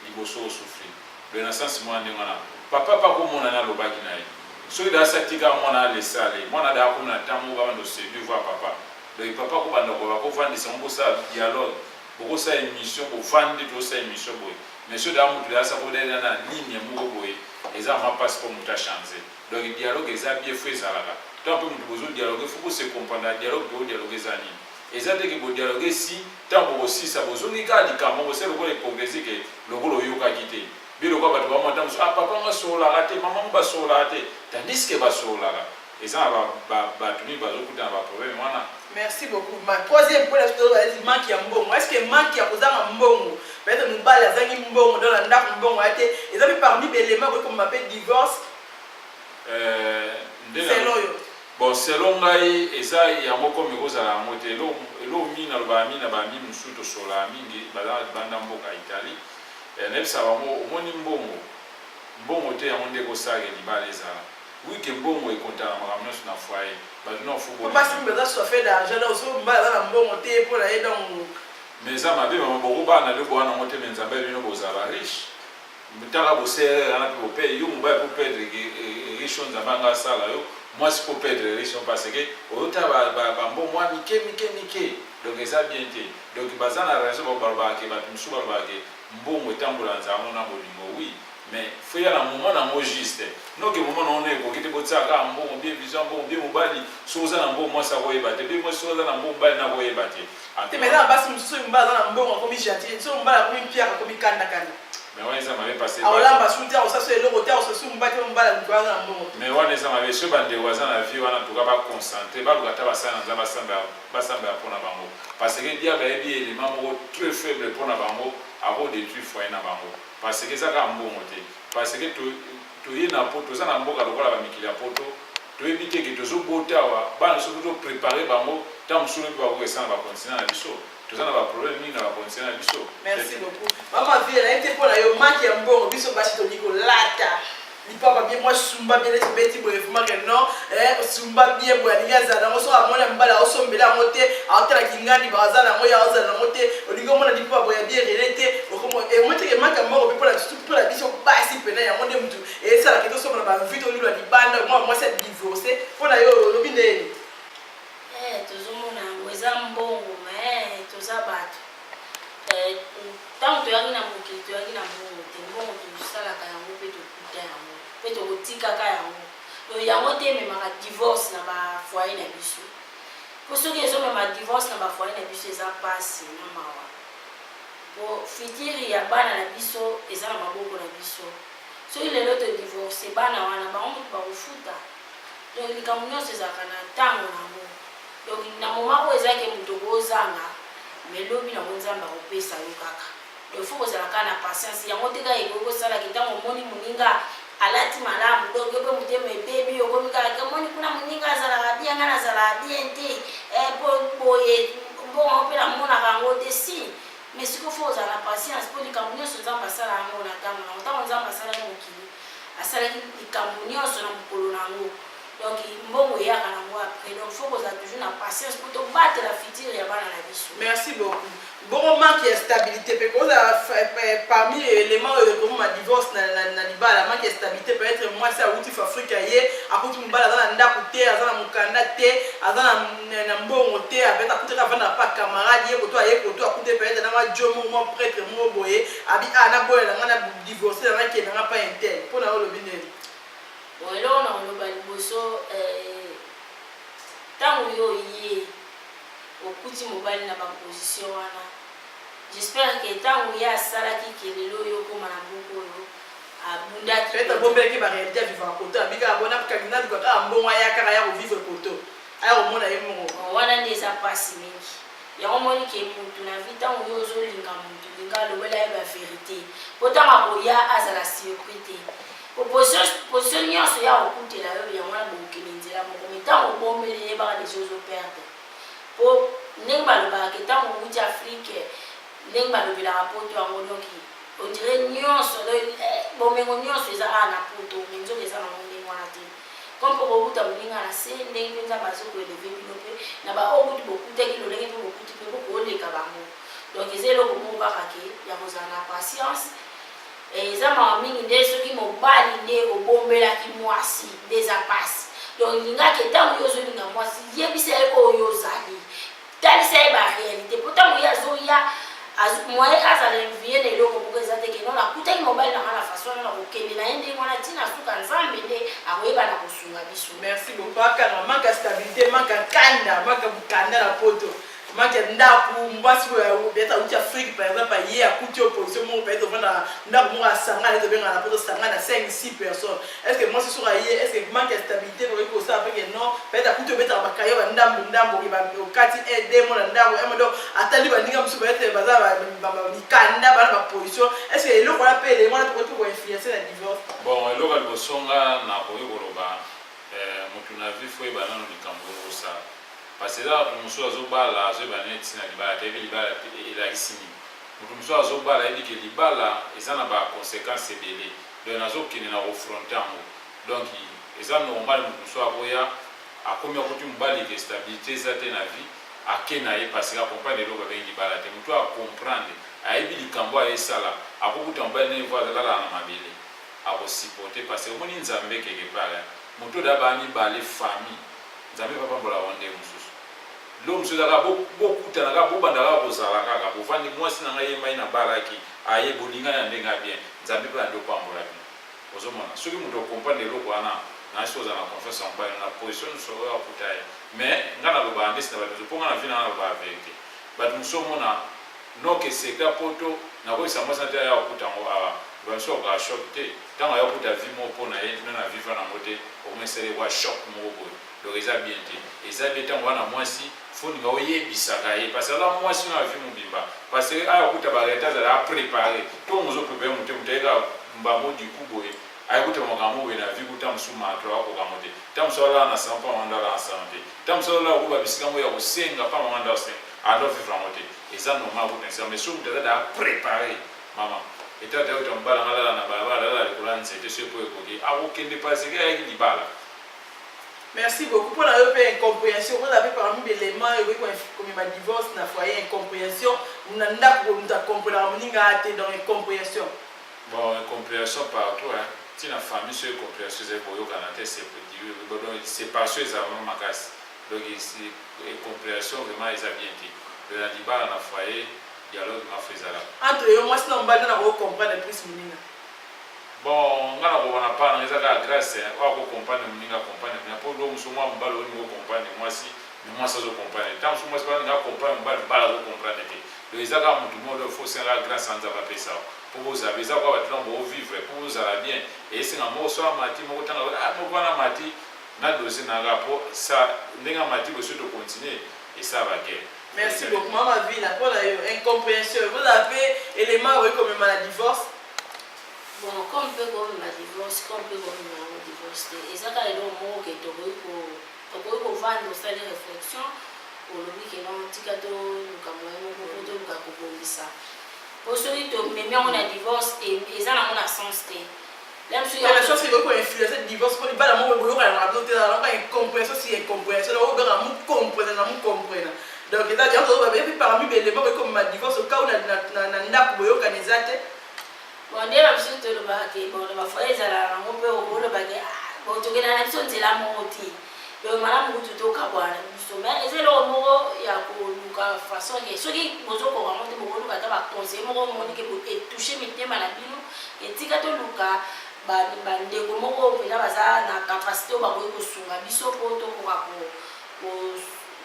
liboso souffrir. Le naissance moi ndengana. Papa pas comme on a le baki naï. Ceux de ça tika moi na les salé. Moi na da comme na tamu ba ndo se du voir papa. Donc papa ko banda ko ba ko vandi c'est on ça dialogue. Beaucoup ça émission pour vendre tout ça émission boy. Mais ceux d'amour de ça pour aller dans la ligne mo boy. Et ça m'a pas pour muta changer. Donc le dialogue est bien fait ça là. Tant que nous besoin dialogue, il faut se comprendre dialogue pour dialoguer ça ni. Et ça dès que vous dialoguer si tant pour aussi ça besoin ni gars di comment c'est le progresser que le gros yoka quitter. Bien le quoi ba moi tant ah papa on sur la raté maman on sur la raté. Tandis que ba sur la. Et ça va tenir ba beaucoup dans ba problème voilà. Merci beaucoup. Ma troisième point, c'est manque ya mbongo. Est-ce que manque ya kozanga mbongo? Peut-être nous bala zangi mbongo dans la ndako mbongo ate. Et ça fait parmi les éléments comme on appelle divorce. C'est loyo. Bon, selon ngai eza ya moko mekoza la mote lo mina lo ba mina ba mi musuto sola mingi bala banda mboka Italie. Nebisa ba mo omoni mbongo. Mbongo te ya monde ko sage ni baleza. Oui que mbongo e konta na makamno na foyer. Maintenant faut pas si besoin soit fait d'argent là aussi mbala na mbongo te pour la aider donc mais ça m'a bien maman beaucoup ba na le bois na mote menzabe bino bozala riche. Mutaka bosere ana pe payer yo mba pour perdre riche on zabanga sala yo moi c'est pour perdre riche parce que ota ba mbongo moi mike donc ça bien te donc bazana raison ba barba ke ba tumsu barba ke mbongo tambula nzamo na bolingo oui. Mais il faut y avoir un moment dans le juste. Non que moment on est pour quitter votre sac un bon bien vision bon bien mobali soza na bon moi ça va y battre bien moi soza na bon bali na va y battre. Te maintenant basi msusu mbala na bon comme gentil so mbala comme pierre comme kanda kanda. Mais ouais ça m'avait passé. Alors là basi on ça c'est le côté on se sou mbala na bon. Mais ouais ça m'avait ce bande voisin la vie on a tout pas concentrer ba lukata basana nza basamba pour na bango parce que dia ba ebi élément très faible pour na bango avant détruire foyer na bango. Parce que ça a un bon côté. Parce que tu es na poto, ça na mboka lokola ba mikili ya poto. Tu éviter que tu zo bota wa, ba surtout préparer bango, tant solo ba ko esa ba continuer na biso. Tu ça na ba problème ni na ba continuer na biso. Merci beaucoup. Maman vie la été pour la yo manque ya mbongo biso basi to niko lata. Ni papa bien moi sumba bien les bêtis pour vraiment que non sumba bien pour aller à zana so amona mbala oso mbela mote atela kingani bazana moya azana mote olingo mona di papa ya bien relate okomo e mote ke maka moko pour la tout pour la biso basi pena ya monde mtu et ça la keto so na ba vite olilo di banda moi c'est divorcé pour la yo lobine tozomona mweza mbongo mais toza bato tant toyaki na mokili toyaki na mbongo te mbongo tosalaka yango mpe tokuta yango mpe tokotikaka yango donc yango te ememaka divorce na bafoyer na biso po soki ezomema divorce na bafoyer na biso eza mpasi na mawa po fitiri ya bana na biso eza na maboko na biso soki lelo todivorce bana wana bango motu bakofuta donc likambo nyonso ezalaka na ntango nango donc na moma oyo ezalaki moto kozanga mais lobi nango nzambe akopesa yo kaka il faut kozalaka na patience yango te kaka ekoki kosalaki ntango omoni moninga alati malamu donc yo mpe motema ebebi okomi kaka omoni kuna moninga azalaka bien nga nazalaka bien te boye mbongo mpe namonaka yango te si mais sikoyo fo kozala na patience mpo likambo nyonso nzambe asala yango na ntango nango ntango nzambe asalaki mokili asalaki likambo nyonso na mokolo nango donc mbongo eyaka nango après donc faut kozala toujours na patience pour tobatela futur ya bana na biso. Merci beaucoup. Bon manque de stabilité parce que parmi les éléments comme ma divorce na libala manque de stabilité peut-être moi ça outil Afrika yé akuti mbala za nda kuté azana mukanda té azana na mbongo té avec akuti ka vana pa camarade yé koto ayé koto akuti peut-être na ma jomo mo prêtre mo boyé abi ana boye na ngana divorcer na ke na pas intel pour na lo bineli. bon eloko na koloba liboso ntango yo ye okuti mobali na baposition wana j'espère que ntango ye asalaki kelelo oyo okóma na mboka oyo abundaki peut-être abombelaki baréalité ya vivre koto abika abona kakina luka kaka mbongo ayakaka ya kovivre koto aya komona ye moko wana nde eza mpasi mingi yango moni ke mutu na vi ntango yo ozolinga mutu linga alobela ye baverité po ntango akoya azala surpris te position nyonso ya kokutela yo yango wana bokokende nzela moko me ntango obombeli yebaka deja ozoperde po ndenge balobaka ke ntango okuti afrike ndenge balobelaka poto yango donki ondire nyonso bomengo nyonso eza kaka na poto me nzoka eza nango ndenge wana te comme mpo bokuta moninga na se ndenge mpenza bazokoeleve bino mpe na baokuti bokutaki lolenge mpe bokuti mpe bokooleka bango donc eza eloko moko kaka ke ya kozala na patience eza mawa mingi nde soki mobali nde obombelaki mwasi nde eza mpasi donc lingaki ntango yo ozolinga mwasi yebisa ye oyo ozali talisa ye baréalité po ntango ye azoya moye azala envie na eloko moko eza te keno nakutaki mobali nanga na faso wana na kokende na ye ndenge wana ntina suka nzambe nde akoyeba na kosunga biso. Merci beaucoup. Akana manque stabilité, manque kanda, manque bukanda na poto. Manque ndaku mwasi oyo beta uti Afrique par exemple ye akuti opposition mo beta vanda ndaku mo asanga le benga na poto sanga na 5 6 personnes. Est-ce que moi c'est sur ye est-ce que manque stabilité pour que ça avec non beta akuti beta bakayo ndambo ki ba okati aide mo na ndambo e modo atali ba ninga msu beta baza ba kanda ba position. Est-ce que le quoi appelle moi pour influencer la divorce? Bon eloko libosonga na koyi koloba mutu na vie foi banano likambo ça. Parce que là, nous sommes au bal, là, je vais aller à l'ibala, tu as vu l'ibala, il a ici. Nous sommes au bal, il dit que l'ibala, ils ont des conséquences belées. Donc, nous sommes qui nous affrontons. Donc, ils ont normal, nous sommes à combien de temps nous avons stabilité, ça dans la vie, à quel âge, parce que la compagnie de l'eau avec l'ibala, nous devons comprendre. À y aller quand on est ça là, à beaucoup de temps, on va là dans ma belle, à aussi porter, parce que on est en Zambie quelque part. Nous devons d'abord aller famille. Zambie papa pour la wande mususu l'homme se dara beaucoup tanaka bobandaka kozala kaka bovandi mwasi na ngai yembai na balaki aye bolinga ya ndenga bien Zambie pa ndo pambola bien ozomona soki muto comprendre eloko wana na chose na confiance en bas na position so ya putaye mais ngana loba ndesi na bato ponga na vina na ba vérité bato musomona noke sekta poto na ko isa mwasa ta ya kutango awa banso ka shock te tanga ya kuta vimo pona ye na vivre na moté au moins c'est wa shock mo bo donc ils ont bien dit ils ont bien tant wana mwasi faut nga oyebisaka ye parce que là mwasi na vie mobimba parce que aya kuta ba leta za préparer to ngozo préparer muté muteka mbamo du kuboye aya kuta makambo na vie kuta msuma atwa ko kamote tam sola na sampa wanda la santé tam sola ko ba bisika mo ya kusenga pa wanda osenga ado vivre moté ils ont normal ko tensa mais sous muteka da préparer mama et tata utambala ngala na balabala la kulanze te se po ekoki akokende parce que ayaki libala. Merci beaucoup pour la incompréhension. Vous avez parmi les éléments comme ma divorce, na foyer incompréhension. Nous n'avons pas comprendre dans incompréhension. Bon, incompréhension partout. Si la famille se compréhension, c'est pour c'est pas sûr ça va ma casse. Donc ici, incompréhension vraiment ils ont bien dit. De la débat dans foyer, dialogue ma faisala. Entre eux, moi, sinon on va comprendre plus moninga. Bon, ngana ko wana pa na ezaka grâce wa ko compagnie muninga compagnie na po lo musoma mbalo ni ko compagnie mwasi ni mwasa zo compagnie tant so mwasi ba nga compagnie mbalo bala zo comprendre te le ezaka mutu mo le faut sera grâce anza ba pesa pour vous avez ça quoi va bo vivre pour vous aller bien et c'est nga mo so mati mo tanga mo bana mati na dossier na rapport ça ndenga mati bo surtout continuer et ça va guérir. Merci beaucoup maman Villa pour la incompréhension. Vous avez élément comme la divorce. Bon, comme peut comme ma divorce, comme peut comme ma divorce, et ça quand il y a un mot qui est pour vendre ça des réflexions, pour le week end on dit que nous comme ça. Pour celui qui mais on a divorce et ça n'a pas sens té. La chose c'est que influencer divorce pour les balles moi on a noté dans la incompréhension si incompréhension on va comprendre. Donc il a dit on va bien parmi les éléments comme ma divorce au cas où na ndako boyo kanizate. Bon, on est absolument tout le bac. Bon, on va faire ça là. On peut au le bac. Bon, tu connais la personne c'est la montie. Donc madame vous tout au cabane. Mais c'est le mot il y a pour nous façon que ceux qui posent pour monter pour nous quand va conseiller moi on dit que toucher mes thèmes à la bino et tika to luka bandeko moko mpena baza na capacité oyo bakoki kosunga biso mpo tokoka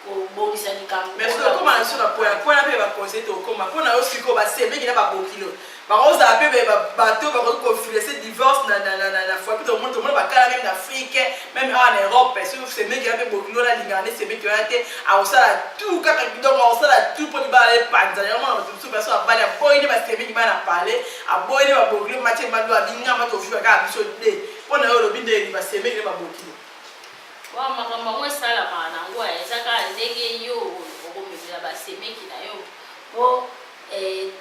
kobongisa likambo mais soki okóma na biso na mpona mpe baconseil tokóma mpona yo sikoyo basemeki na babokilo bakozala mpe bato bakoki kofilese divorce na foi mpe tomona bakala meme na afrique meme awa na europe soki semeki ya mpe bokilo nalingana nde semeki wana te akosala tout kaka donc akosala tout mpo libala epanza yamona bato mosusu perso abali aboyi nde basemeki bana na pale aboyi nde babokilo matie mado abingama tofiwa kaka biso te mpona yo olobi ndeni basemeki nde babokilo makambo yango esalamaka nango eza kaka ndenge yo okomemela basemeki na yo mpo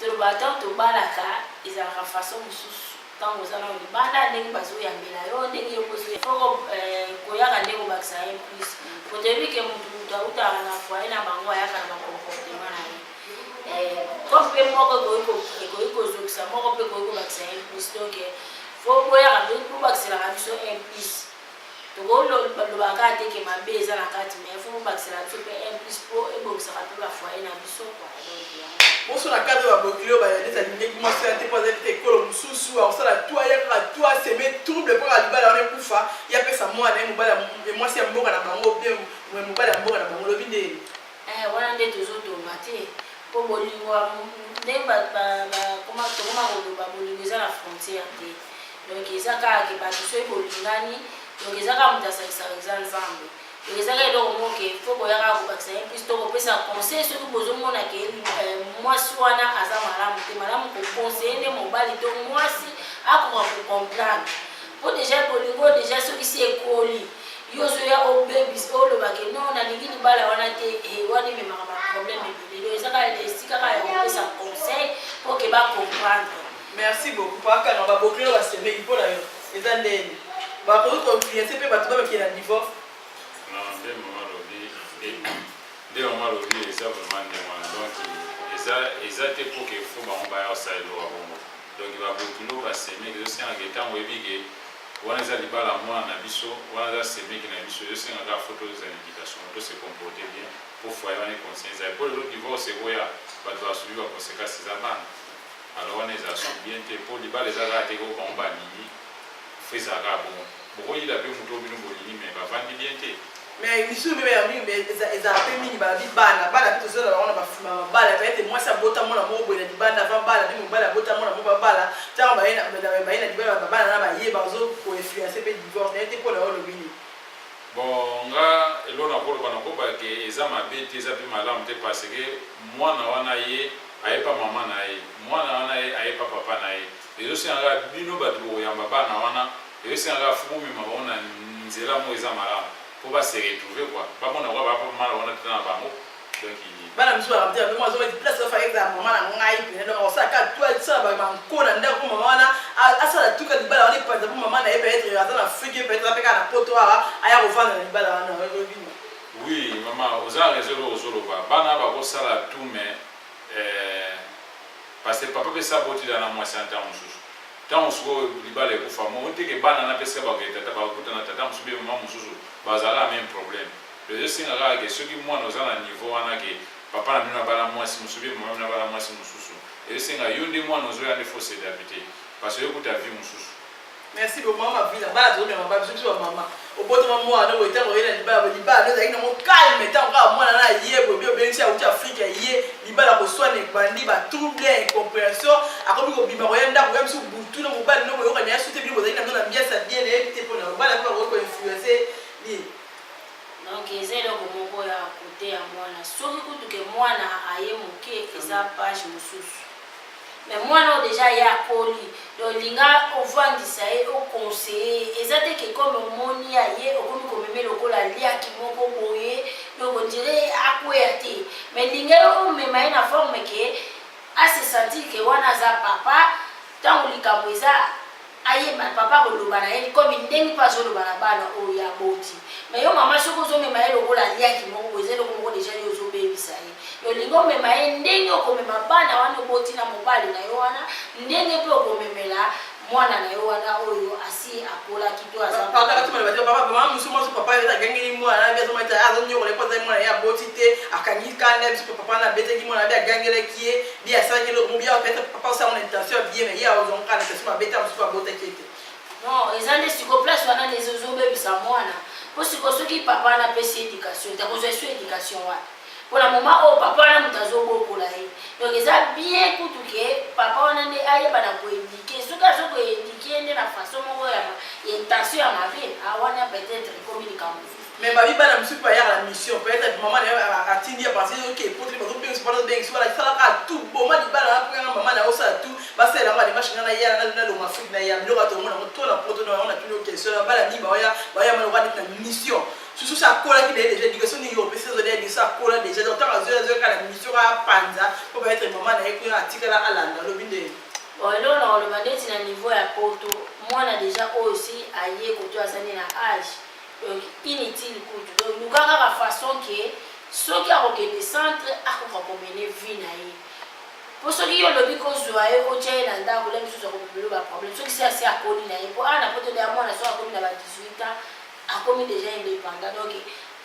toloba ntango tobalaka ezalaka façon mosusu ntango oza nao libanda ndenge bazoyambela yo ndenge yo foko koyaka ndenge obakisa ye plus po toyebi ke motu autaka na foye na bango ayaka na bacomportement na ye comme mpe moko ekoki kozokisa moko mpe ekoki kobakisa ye plus donc fo boyaka bobakiselaka biso un plus tokolobaka te ke mabe eza na kati mais fo bobakisela biso mpe un plus mpo ebongisaka mpe bafoye na biso moso na kati oyo babokili oyo bayaleza lingeki mwasi ya te mpo azali te ekolo mosusu akosala tu ayakaka tu aseme trouble mpona libala wana ekufa ye apesa mwana ye mwasi ya mboka na bango mpe mobali ya mboka na bango lobi ndeni wana nde tozotonga te mpo bolingo ndenge tokoma koloba bolingo eza na frontière te donc eza kaka ke bato soki bolingani donc eza kaka moto asalisaka eza nzambe donc eza kaka eloko moke fo koyaka kobakisa ye plus tokopesa conseil soki bozomona ke mwasi wana aza malamu te malamu kokonseye nde mobali to mwasi akoka kocomprendre mpo deja bolingo deja soki si ekoli yo ozoya obebisi olobake non nalingi libala wana te wana ememaka baproblème ebele eza kaka esika kaka ya kopesa conseil mpo ke bacomprendre. Merci beaucoup paka na babokilo basemeki mpona yo eza ndeni bakoki koinfluence mpe bato babaki na divorce nde mama lobi eza vraiment nde wana donc eza te mpo ke fo bango baya kosala eloko bongo donc babokilo basemeki ezosengaka ntango oyebike wana eza libala mwana na biso wana eza semeki na biso ezosengaka foto eza l'éducation to se comporter bien mpo foye wana econscient ezali mpo lelo divorce ekoya bato basubi baconséquence eza bana alors wana eza su bien te mpo libala eza kaka te koko bango balingi fo ezalaka bongo bokoyila mpe moto obino bolingi me bavandi bien te mais misusu mpe ya mingi ezala mpe mingi balobi bana mpe tozola bango na bafuma mabala pete mwasi abota mwana moko boye na libanda ava bala mpe mobali abota mwana moko babala ntango baye na libala babana na baye bazokoinfluence mpe divorce naye te mpona yo olobini bon nga elo nakoloba nakoba ke eza mabe te eza mpe malamu te parce que mwana wana ye ayepa mama na ye mwana wana ye ayepa papa na ye ezosengaka bino bato bokoyamba bana wana ezosengaka fumomema bango na nzela moko eza malamu mpo base retrouve kua bamona kwa bapamala wana tena na bango donc bana misu bakamtia mpe mwazo bati place ofa ezala mama na ngai pene donc akosalaka tu asala banko na ndako mpo mama wana asala tuka libala wana epanza mpo mama na ye peut-être aza na frike peut-être aza mpe kaka na poto awa aya kovanda na libala wana olobini oui mama oza raison oyo ozoloba bana bakosala tout mais parce que papa mpe sabotila na mwasi ya ntango mosusu ntango mosusu oyo libala ekufa mo teke bana na pesa baketata bakutana tata mosusu mpe mama mosusu bazala même problème ezosengaka ke soki mwana oza na niveau wana ke papa na bino abala mwasi mosusu mpe mama bino abala mwasi mosusu ezosenga yo nde mwana ozoya nde fo sedapite parce que oyokuta vie mosusu. Merci beaucoup mama vila bala tozomema mama biso biso bamama obotama mwana oyo ntango oye na libala libala nde ezalaki nango calme ntango kaka mwana na ye boye obengisi awuti afrika ye libala koswana ebandi batrouble ya incompréhension akomi kobima koya ndako ya biso butu na mobali no boyoka na ya sute bino bozalaki nango na mbiasa bien nayebi te mpona mobali mpo bakoki koinfluence nini donc eza eloko moko ya kote ya mwana soki kutuke mwana aye moke eza page mosusu mais mwana oyo deja ye akoli donc linga ovandisa ye okonseye eza te ke comme omoni ya ye okomi komeme lokola liaki moko boye donc ondire akweya te mais linga omema ye na forme ke ase sentir ke wana aza papa ntango likambo eza ayeba papa koloba na ye comme ndenge mpe azoloba na bana oyo ya boti mais yo mama soki ozomema ye lokola liaki moko boye eza eloko moko deja yo ozobebisa ye yolingi omema ye ndenge okomema bana wana oboti na mobali na yo wana ndenge mpe okomemela mwana na yo wana oyo asi akolaki to azamama mosu mosu papa agangeli mwana nabi azonyokola mpo azali mwana ye aboti te akangi kanda biso papa na abetaki mwana nabi agangelaki ye bi asalaki eloko mobi awa peut-être papa osalaka na intention ya bien mais ye azongaka na intention abeta mosusu abotaki ete non eza nde siko place wana nde ezobebisa mwana mpo siko soki papa wana apesi éducation takozwa esu éducation wana mpona moma oyo papa wana moto azobokola ye donc eza bien kutu ke papa wana nde ayeba na koédike soki azokoédike nde na façon moko ya intention ya mabe awana peut-être ekomi likambo mais babi bana mosusu bayaka la mission peut-être maman atindi ya parce que ok potri bazobengi mpona bengi wala esalaka tout boma libala apenganga mama na osala tout basalelanga démarche nga na ya na loma afrique na ya biloko atomona tona poto na ona tuni question na bala mi baya mana okati na mission susu sakolaki déjà éducation nini opesi ezodea diso akola déjà donc ntango azoyoka na mission apanza po peut-être mama na ye kuya atikala alanda alobi nde eloko na koloba ndeti na niveau ya poto mwana déjà oyo si aye koto azali na age donc inutile kutu donc luka kaka façon ke soki akokende centre akoka komene vie na ye mpo soki yo lobi kozwa ye otya ye na ndako le misusu akobebelo baproblème soki si asi akoli na ye mpo ana poto de ya mwana soki akomi na ba 18 ans akomi déjà indépendant donc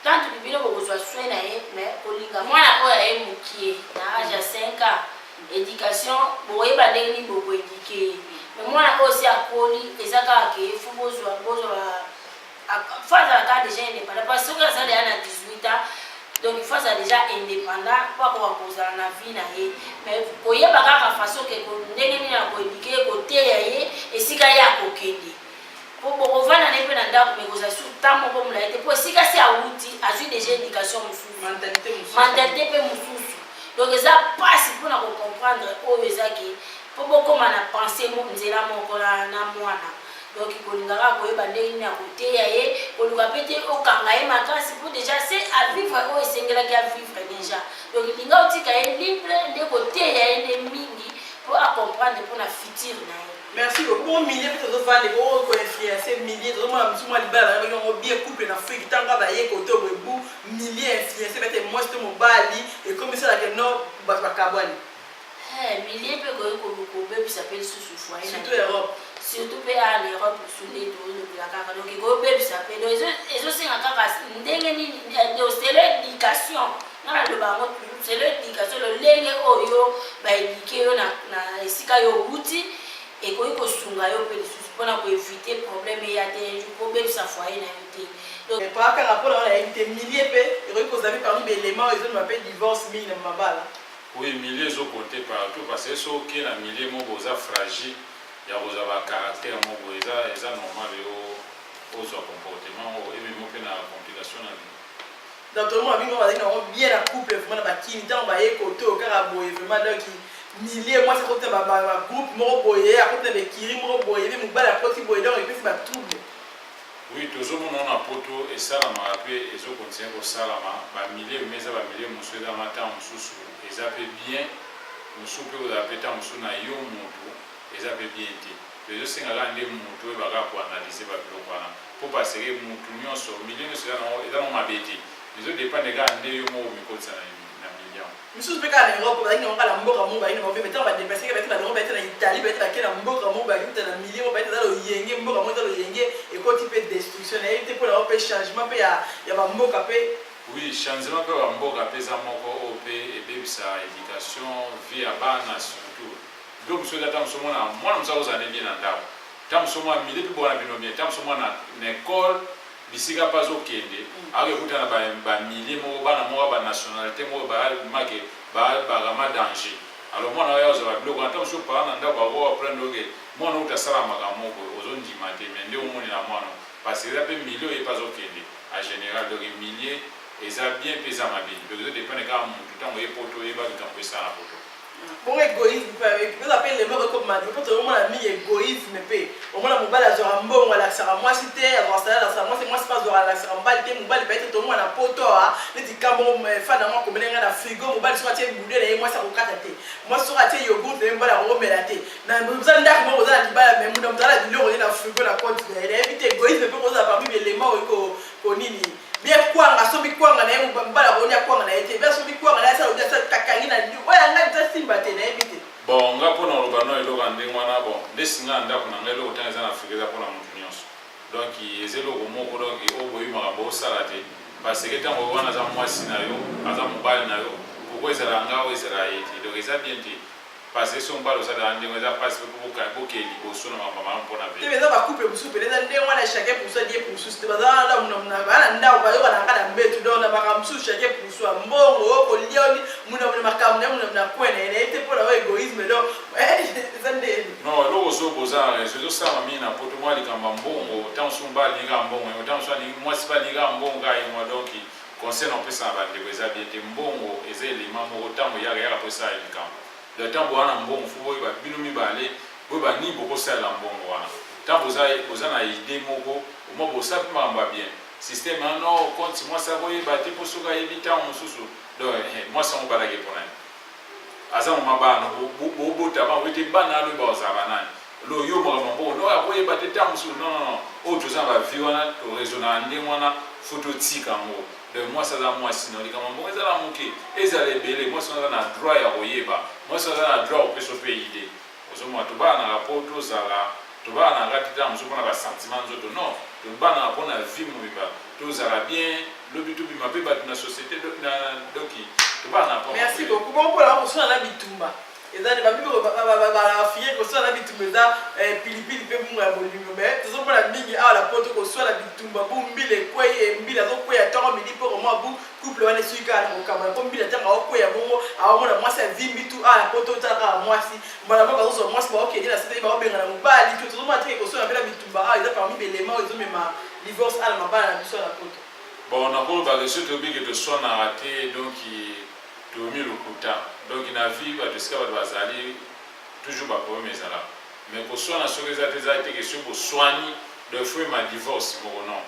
tantu bibino bokozwa soin na ye mais kolinga mwana oyo aye mokie na age ya 5 ans éducation boyeba ndenge nini bokoédike ye mais mwana oyo si akoli eza kaka ke fo bozwa face à la déjà indépendant parce que ça déjà à 18 ans donc face à déjà indépendant pas quoi cause la vie na ye mais koyeba kaka façon que ndenge nini na koéduquer côté ya ye esika ya kokende po bokovana na pe na ndako mais koza sur tamo comme la été pour sika si awuti azui déjà éducation mususu mentalité pe mususu donc ça passe pour na comprendre o ezaki po bokoma na penser mo nzela moko na mwana donc kolingaka koyeba ndenge nini akoteya ye koluka pete okanga ye makasi po déjà c'est à vivre oyo esengelaki avivre déjà donc linga otika ye libre nde koteya ye nde mingi po acomprendre mpo na futur na ye merci beaucoup millier peut tozovande koinfluencer millier tozomona mosu mwa libala yango bien couple na afrique ntango baye kote oboebu millier influencer peut-être mwasi to mobali ekomisalaka no bato bakabwani millier mpe koyi kobebisa mpe lisusu foye surtout europe surtout mpe en Europe sunde tolobela kaka donc ekobebisa mpe donc ezosenga kaka ndenge nini c'est l'éducation nga naloba yango toujours c'est l'éducation lolenge oyo baédike yo na esika yo outi ekoki kosunga yo mpe lisusu mpona koevite problème eya te kobebisa foye na yo te donc kaka mpona wana yayite millier mpe ekoki kozala parmi baélément oyo ezoloma mpe divorce mingi na mabala oui millier ezokote partout parce que soki na millier moko oza fragile ya kozwa bacaractère moko eza normal yo ozwa comportement ememo mpe na complication na vie donc tout le monde abingo bazali nango bien na couple vraiment na bakini ntango baye kote okaka boye vraiment donc millier mwasi akoti na bagroupe moko boye akoti na bekiri moko boye mpe mobali akoti boye donc epesi batrouble oui tozomona na poto esalamaka mpe ezokontinue kosalama bamilie me eza bamilie mosusu eza matanga mosusu eza mpe bien mosusu mpe kozala mpe ntango mosusu na yo motu eza mpe bien te ezosengaka nde motu oyebaka koanalyse babiloko wana mpo paseke motu nyonso milie nyonso eza nango mabe te ezodépende kaka nde yo moko mikotisa na milie yango misusu mpe kaka na europe bazali nango kaka na mboka moko bayi nango mpe ntango badeplaseke bayete balongo bayete na italie bayete bake na mboka moko bayekuta na milie moko bayete eza loyenge mboka moko eza loyenge ekoti mpe destruction na ye te mpo nango mpe changement mpe ya bamboka mpe oui changement mpe bamboka mpe eza moko oyo mpe ebebisa éducation vie ya bana surtout donc mosusu eza ntango mosomona mwana mosu akozala nde bien na ndako ntango mosomona milie mpe bona bino bien ntango mosomona na école bisika mpe azokende akekuta na bamilie moko bana moko banationalité moko bayamake bagama danger alors mwana oyo azala biloko na ntango mosusu paa na ndako ako aprendre oke mwana oyo tasalamaka moko ozondima te me nde omonela mwana parce que eza mpe milie oyo epe azokende en général donc milie eza bien mpe eza mabe donc ezodépende kaka motu ntango ye poto oyeba likambo esala na poto bongo égoïsme mpe oza mpe lemo rekomandi mpo tozomona mingi égoïsme mpe omona mobali azwaka mbongo alakisaka mwasi te alakisaka mwasi mpe azwaka alakisaka mobali te mobali bayete tomona na poto awa neti kambo fa na mwa komene nga na frigo mobali soki atie bude na ye mwasi akokata te mwasi soki atie yogourt na ye mobali akokomela te oza ndako moko oza na libala me muda mozala biloko ye na frigo na konti na ye nayebi te égoïsme mpe kozala parmi belema oyo konini bien kwanga sobi kwanga na ye mobali akonia kwanga na ye te bien sobi kwanga na ye asa kakangi na oyo anga eza simba te nayebi te bon nga mpona oloba no eloko ya ndenge wana bon nde singa na ndako na ngai eloko ntango eza na afrika eza mpona motu nyonso donc eza eloko moko donc oyo boyimaka bosala te parce que ntango wana aza mwasi na yo aza mobali na yo pourkoi ezala nga oyo ezala ye te donc eza bien te parce que son parle ça dans des gens parce que pour que liboso na mama pour na vie tebeza ba couple musu peleza nde wana chacun pour soi die pour sous tebeza na mna bana ndao ba yoka na kada mbetu donc na ba musu chacun pour soi mbongo ko lioni muna makamne muna kwene ete pour la égoïsme donc zande non lo so boza je ça mami na poto moi likamba mbongo tant son ba linga mbongo tant so ni moi si ba linga mbongo ai moi donc conseil on peut ça ba de boza bien te mbongo ezeli mamo tango ya ya pour ça likamba le temps boana mbongo fo boy ba binumi balé boy ba ni boko ça la mbongo wana tant boza na idée moko au moins boza mamba bien système non compte moi ça boy ba te pour soka éviter on susu donc moi ça on balage pour nani aza mabana bo taba wete bana lo ba za banani lo yo mo mbongo no akoye ba te tamu su non o to za ba viwana to raisonner ndi mwana photo tika ngo de moi ça za moi sinon li kama mbongo za la muke ezale bele moi ça na droit ya oyeba moi ça na droit au peso idée ozo mo to bana rapport to za la to bana ngati tamu su bona ba sentiment nzoto non to bana pona vie mo biba to za la bien lo bitu bi mabe ba na société na doki to bana pona merci beaucoup bon pour la personne na bitumba ezali babibi ba fier ko so na bitumba za pilipili pe mungu ya bolingo mais to so pona mingi ala poto ko so na bitumba bu mbile kweye mbila zo kweye tango midi po ko mo bu couple wana suika na ko kama ko mbila tanga o kweye bongo awo na mwasi vimbi tu ala poto taka mwasi mbala ba zo mwasi ba okedi na sete ba obenga na mobali to so ma teke ko so na bela bitumba eza parmi belema ezo mema divorce ala mabala na biso na poto bon on a pour ba que to big to so na raté donc to mi lokuta donc na vie ba de ska ba bazali toujours ba problème ezala mais pour so na so que ça été question pour soigner de fruit ma divorce mo non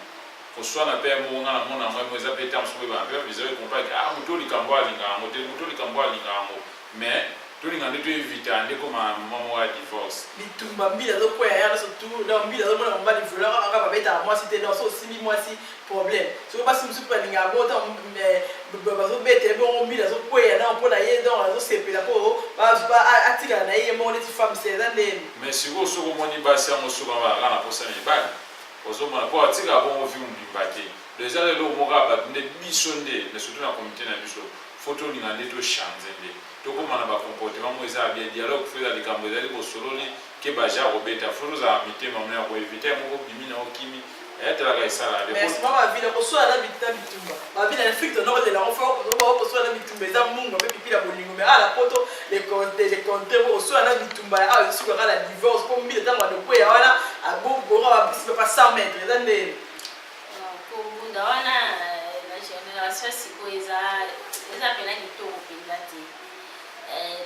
pour so na pe mo na mo na mo za pe tam so ba ba bizarre comprendre ah muto likambwa linga mo te muto likambwa linga mo mais to linga ndeto éviter ande comme maman wa divorce bitumba mbila zo kwea ya so tout donc mbila zo mona mbali vula aka ba beta moi c'était dans so simi moi si problème so ba sim super linga bota ba zo bete bon mbila zo kwea na mpona ye donc zo sepela ko ba atika na ye mo leti femme c'est dans les mais si vous so mo ni ba sa mo so ba la na posa ni ba ozo mona ko atika bon vi mbimbate déjà le mo ga ba nde bisonde ne surtout na comité na biso photo linga ndeto chanzende toko mana ba comportement mo eza bien dialogue feza likambo ezali ko sololi ke baja robeta photo za mitema mona ko éviter mo ko bimina okimi etela ka isala de mais mama vile ko so ala bitumba ba vile na fict no de la enfant ko so ala bitumba za mungu pe pipila bolingo mais ala poto les comptes ko so ala bitumba a su ka la divorce ko mbile tanga de ko ya wana abo ko ba bisi pas 100 mètres za nde ko munda wana la génération siko eza pena kitoko pilati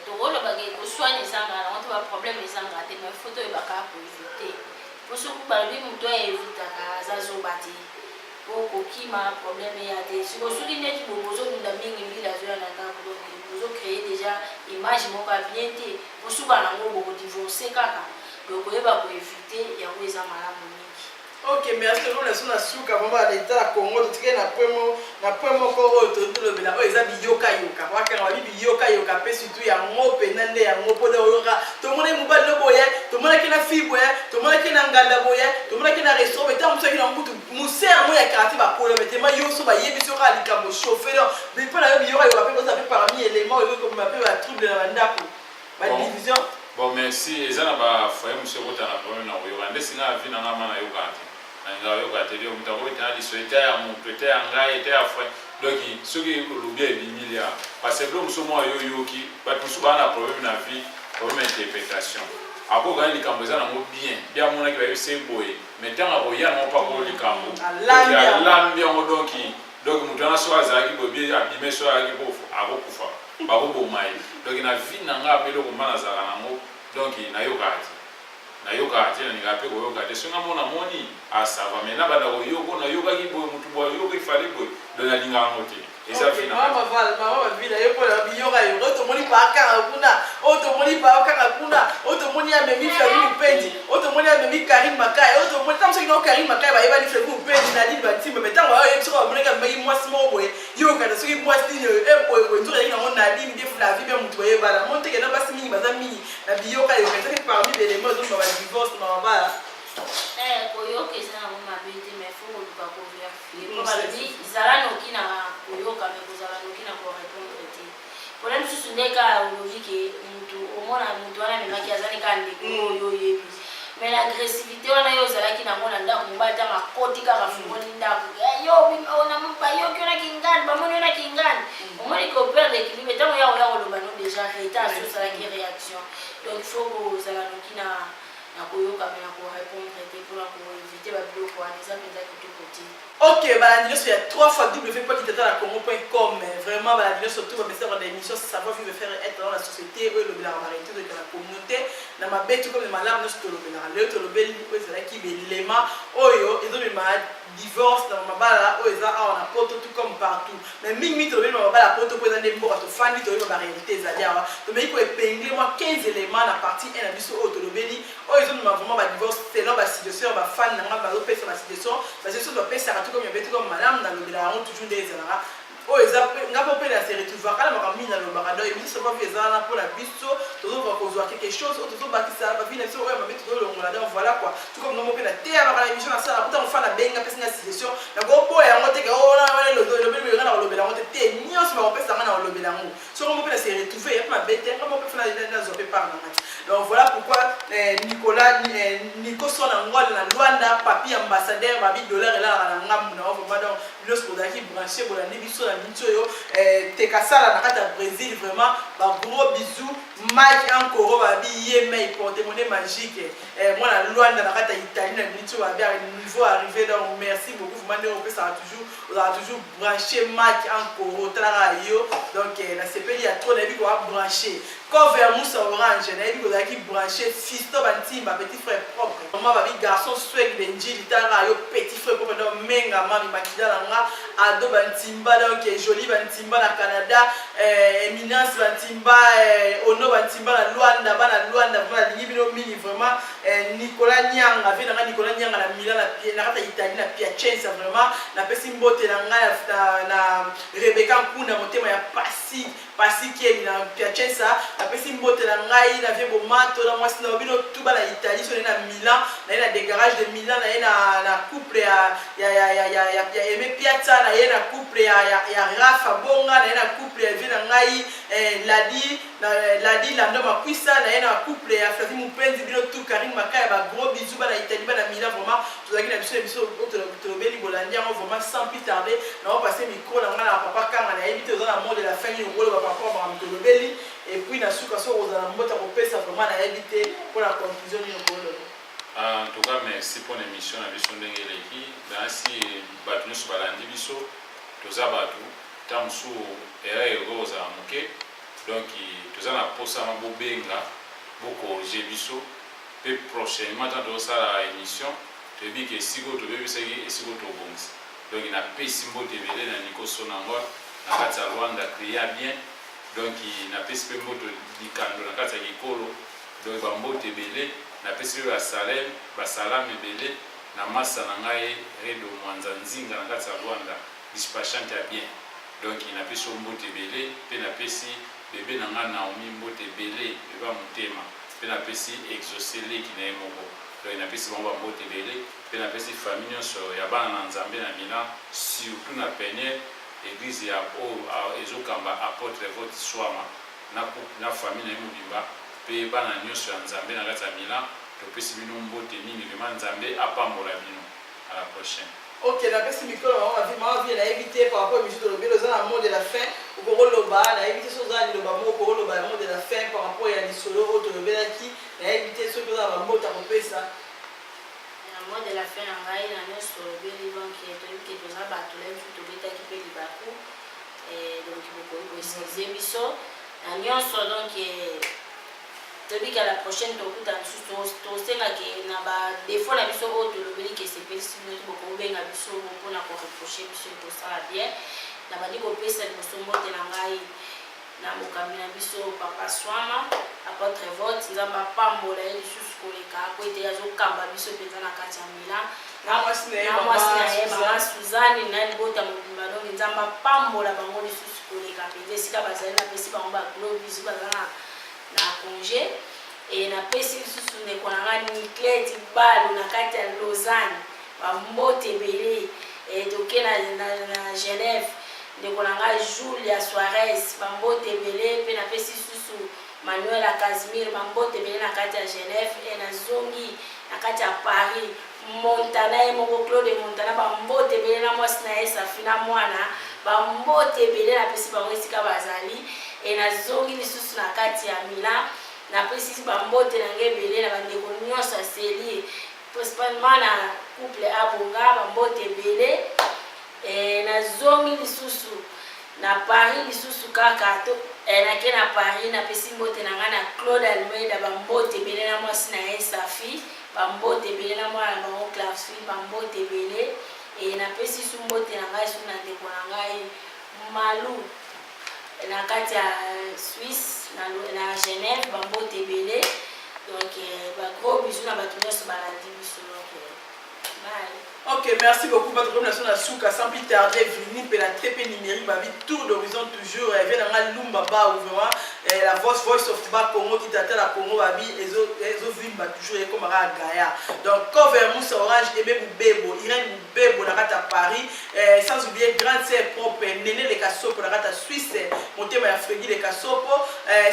tokolo bage ko soigner sanga na on problème ezanga te mais photo ebaka ko éviter pour ce que balobi muto evitaka zazo bati po kokima problème ya te siko soki neti bozo nda mingi mbila zo na ndako donc bozo créer déjà image moko bien te posuka nango boko divorcer kaka donc oyeba ko éviter yango eza malamu mingi. Ok, merci. Nous les sommes suka mama d'État la Congo tu sais na poemo ko to le bela o eza biyoka yoka wa ka wa biyoka yoka pe surtout ya ngope nande ya ngopo de yoka to mona mubali no boye to mona kina fibo ya to mona kina nganda boye to mona kina restaurant mais tant que na mutu musea mo ya karate ba polo mais tema yo so ba yebi so ka likambo chauffer donc mais pas la biyoka yoka pe ça fait parmi éléments comme ma pe ba trouble na ndako ba division. Bon merci ezana ba foyer monsieur kota na problème na yoka ndesinga vina ngama na yoka nga yo ka tele mutako bitandi souhaiter ya mon peut-être anga était à frère donc ce qui le bien bimilia parce que l'homme so moi yo ki ba tout souvent na problème na vie problème interprétation ako ga likambo za na mo bien mona ki ba yo se boy mais tant ako ya no pa ko likambo alambi ngo donc mutana so azaki bo bien abime so azaki bo ako kufa ba ko bo mai donc na vie na nga melo ko mana za na ngo donc na yo ka na yoka tena ningape ko yoka te singa mona moni asava mena bana ko yoko na yoka ki boy mutu boy yoka ifali boy do na linga ngote eza fina mama vila yoko na biyoka yo to moni pa kaka kuna o to moni pa kaka kuna o to moni amemi fami upendi o to moni amemi Karim Makai o to moni tamso kino Karim Makai ba yeba ni fami upendi na liba timbe metango yo so moni ka mai mwasi mo boy yoka na so ki mwasi ni boy boy nzo ina mona dim de fla vie mutu boy ba monte ke na basi mingi baza mingi na biyoka yo c'est parmi les éléments zo ba divorce na ba koyoka eza na mabete mais faut ko ko vérifier ko ba di zala no kina koyoka mais ko zala no kina ko répondre te problème susu ndeka olobi ke mutu omona ke azali kaka ndeko oyo oyebi mais l'agressivité wana yo ozalaki nango na ndako mobali ata makoti kaka fungoli ndako bayoki onaki ngani bamoni onaki ngani omoni koperdre équilibre ntango ya oya koloba no déjà reta so ozalaki réaction donc il faut kozala noki na koyoka me na korépondre te mpona koévite babiloko wana eza mpenza kitoko te. Ok, balandi nyonso ya 3 fois www.kitatalacongo.com. Vraiment, balandi nyonso tout bamessage dans l'émission savoir vivre faire être dans la société oyo elobelaka barité de la communauté na mabetu comme malamu nyonso tolobelaka lelo tolobeli oyo ezalaki belema oyo ezomema divorce na mabala oyo eza awa na poto tout comme partout mais mingi tolobeli mabala poto po eza nde mboka tofandi toyeba baréalité ezali awa tomeki koepengle mwa 15 éléments na partie 1 na biso oyo tolobeli oyo ezomema vraiment badivorce selon basituation bafani na nga bazopesa basituation bapesaka comme il y a comme madame dans le bilan toujours des erreurs oh ils n'a pas payé la série tu vois quand même mis dans le barado et ça va faire ça pour la bisto tout va causer quelque chose tout va qui ça va venir sur ouais mais tout le monde là voilà quoi tout comme nous payé la terre à la émission ça pourtant on fait la benga parce que la situation la go boy on te que oh là le bilan dans le bilan on te ni on se va passer dans le bilan sur on payé la série tu fais pas bête on peut faire la zone par donc voilà pourquoi Nico son angol na Luanda papier ambassadeur babi dollar là na ngam na vraiment donc lorsque daki branché pour la biso na minto yo tekasala na kata Brésil vraiment ba gros bisous Mike encore babi yemei porte-monnaie magique moi na Luanda na kata Italie na minto babi niveau arrivé donc merci beaucoup vraiment ça a toujours branché Mike encore tala yo donc na sepeli ya trop na bi ko branché cover mousse orange na bi ko daki branché fisto bantimba petit frère propre maman babi garçon swag benji litara yo petit frère propre donc menga mami makida nga ado bantimba donc joli bantimba na Canada éminence bantimba ono bantimba na Luanda bana Luanda vraiment lingi bino mingi vraiment Nicolas Nyanga vient na Nicolas Nyanga na Milan na kata Italie na Piacenza vraiment na pesi mbote na nga na Rebecca Nkunda motema ya pasi qui na Piacenza na pesi mbote na ngai na vie bomato na mwasi na bino tuba na Italie so na Milan na des garages de Milan na couple ya Aimé Piazza na couple ya Rafa Bonga na couple ya vina ngai Ladi Lando Makwisa na couple ya Flavi Mupenzi bino tout Karim Makaya ba gros bisous ba na Italie ba na Milan vraiment tozaki na biso tolobeli Bolandia vraiment sans plus tarder na on passer micro na nga na papa kanga na éviter dans la mode de la fin du rôle ba papa ba mtolobeli et puis na suka so ozana mbota ko pesa vraiment na éviter pour la conclusion du rôle. En tout cas, merci pour l'émission à Biso Ndengeleki. Dans si battu sur balandi biso, tous abatu, tant sous et rose à moquer. Donc tous en a posé ma bobenga, beaucoup j'ai biso. Puis prochainement dans ça émission, tu dis que si vous devez essayer et si vous trouvez bon. Donc il n'a pas si mot de vélé dans Nico Sonangwa, dans la Rwanda créé bien. Donc il n'a pas si mot de dikando dans la Gikolo. Donc il va mot de vélé. Na pesi ya salem basalam ebele na masa na ngai redo mwanza nzinga na kati ya Rwanda dispatchante ya bien donc ina pesi mbote ebele pe na pesi bebe na nga Naomi mbote ebele eba mutema pe na pesi exaucele ki na emoko donc ina pesi mwa mbote ebele pe na pesi famille nyonso ya bana na Nzambe na Milan surtout na Peniel église ya ezokamba apôtre votre swama na famille na Mudimba pe bana nyonso ya Nzambe na kati ya Milan topesi bino mbote mingi vraiment Nzambe apambola bino. À la prochaine. Ok, la pesi micro on vient éviter par rapport à monsieur de l'obélo dans le mot de la fin au Koroloba na éviter sur ça le bamo au Koroloba le mot de la fin par rapport à les solo auto le belaki na éviter ce que dans le mot à couper ça. Le mot de la fin en rail na nos solo beli donc qui est dans ba to le tout beta qui peut libaku et donc beaucoup préciser biso na nyonso donc depuis qu'à la prochaine tokuta tosenga ke na ba défaut na biso oyo tolobeli ke sepeli sino beaucoup benga biso mpona ko reprocher biso tosala bien na bandi kopesa liboso mbote na ngai na mokambi na biso papa Swama apôtre vote nzambe apambola ye lisusu koleka po ete azokamba biso mpenza na kati ya Milan na mwasi na ye mama Suzanne na libota mobimba donc nzambe apambola bango lisusu koleka mpenza esika bazali na pesi bango baglo biso bazala na congé et na pesi lisusu ndeko na nga Nikleti Balo na kati ya Lausanne bambote ebele toke na Genève ndeko na nga Julia Suarez bambote ebele mpe na pesi lisusu Manuel à Casimir bambote ebele na kati ya Genève nazongi na kati ya Paris Montana et moko Claude Montana bambote ebele na mwasi na ye Safi na mwana bambote ebele napesi bango esika bazali nazongi lisusu na kati ya Milan napesi bambote na ngai ebele na bandeko nyonso ya Selie principalement na couple Abonga bambote ebele nazongi lisusu na Paris lisusu kaka to nake na Paris napesi mbote na ngai na Claude Almeida bambote ebele na mwasi na ye Safi bambote ebele na mwana bango Clafi bambote ebele napesi su mbote na ngai su na ndeko na ngai Malu na kati ya Suisse na Genève bambote ebele donc gros bisous na bato nyonso balandi biso donc bye. Ok, merci beaucoup. Votre recommandation à Souka, sans plus tarder, venir pour la TP numérique, ma vie tour d'horizon toujours. Elle vient dans la Lumba Ba, vraiment. La Voice of Ba Congo qui t'attend la Congo, ma vie, et les autres villes, toujours comme à Gaïa. Donc, cover mousse orange, et même Bebo, Irène Bebo, la rate à Paris. Sans oublier, grande sœur propre, Néné les Cassopo, la rate à Suisse, monté ma Frédéric les Cassopo.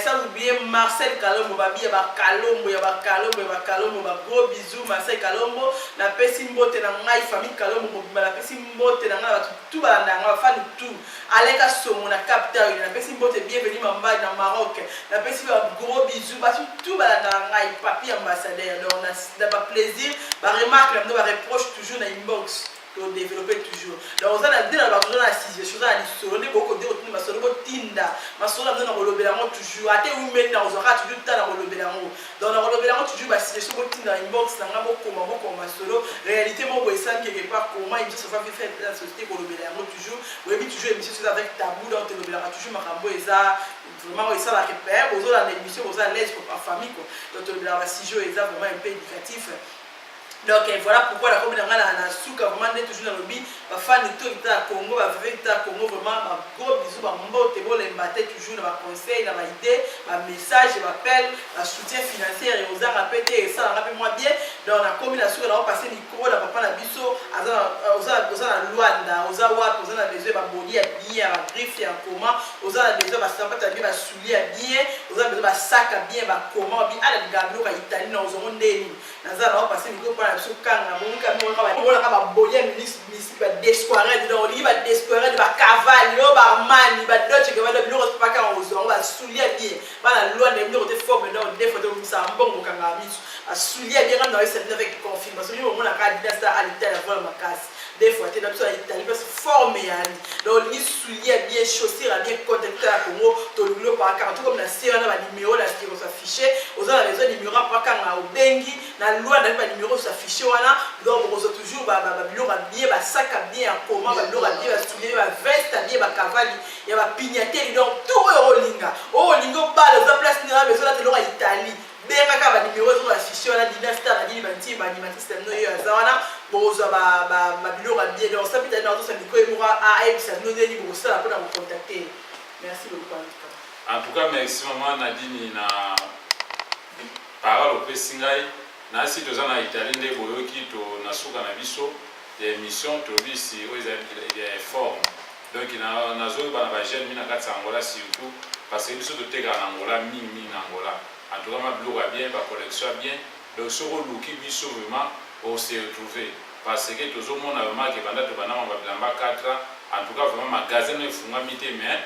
Sans oublier Marcel Kalombo, Babi, Yaba Kalombo, Yaba Kalombo, Yaba Kalombo, gros bisous, Marcel Kalombo. La Pessimbo, Tenanga. Famille Kalombo mobimba na pesi mbote na ngala tout balanda ngala fani tout aleka somo na capitale na pesi mbote bienvenue mamba na Maroc na pesi ba gros bisous ba tout balanda ngai papier ambassadeur donc na ba plaisir ba remarque na ba reproche toujours na inbox to développer toujours donc ça na dina ba toujours na 6 choses à l'histoire ne boko de otini masolo bo tinda masolo na kolobela ngo toujours ate women na ozaka toujours ta na kolobela ngo donc na kolobela ngo toujours ba 6 choses bo tinda inbox na ngabo ko masolo réalité mo bo ça quelque part comment il se fait faire dans la société kolobela ngo toujours oui toujours émission sur avec tabou donc kolobela toujours makambo eza vraiment ça la repère bozo la émission bozo la l'aise pour la famille quoi donc kolobela ba 6 jours eza vraiment un peu éducatif. Donc voilà pourquoi la commune na Souka vraiment est toujours dans le but ba fan de tout ta Congo ba vivre ta Congo vraiment ba gros bisous ba mbote bo les mbaté toujours dans ba conseil dans ba idée ba message ba appel ba soutien financier et aux arts pété ça rappelle moi bien donc la commune na Souka là on passer micro na papa na biso aza na Luanda oza wa oza na besoin ba boli bien ba griffe ya comment oza na besoin ba sapata bien ba soulier bien oza na besoin ba sac bien ba comment bien ala gablo ka Italie na ozo ndeni na za na on passer micro so kanga bonga mona ka ba boya ministre ba desquare donc li ba desquare ba cavallo ba mani ba doche ke ba do bino pas ka ozo ba soulier bien ba la loi de bino te forme donc des photos comme ça mbongo kanga miso a soulier bien quand dans cette avec confirmation yo mona ka dinasta à l'Italie voilà ma casse des fois tu as besoin d'Italie parce que formé donc li soulier bien chaussures bien contacté à Congo to lulo pa ka tout comme la série na ba numéro la qui s'afficher aux a besoin numéro pa ka na obengi na loi na ba numéro s'afficher wana donc on toujours ba biloko bien ba sac bien comment ba biloko bien ba soulier ba veste bien ba cavali ya ba pignateli donc tout olinga ba dans place na besoin de l'ora Italie benga ka ba numéro zo afficher wana dinasta na dini banti ba animatrice no yo azawana bozo ba biloko bien donc ça peut-être dans ça miko emora a ça nous dit pour ça pour nous contacter. Merci beaucoup en tout cas merci maman Nadine na parole au pesingai na si toza na Italie nde boyoki to na Souka na biso ya émission to bisi oza ya forme donc na zo ba na ba jeune mina katsa Angola surtout parce que biso to teka na Angola mingi na Angola en tout cas ma blog bien ba collection bien donc soko luki biso vraiment on s'est retrouvé parce que tozo mona vraiment que banda to bana ma bilamba 4 en tout cas vraiment magasin no funga mité mais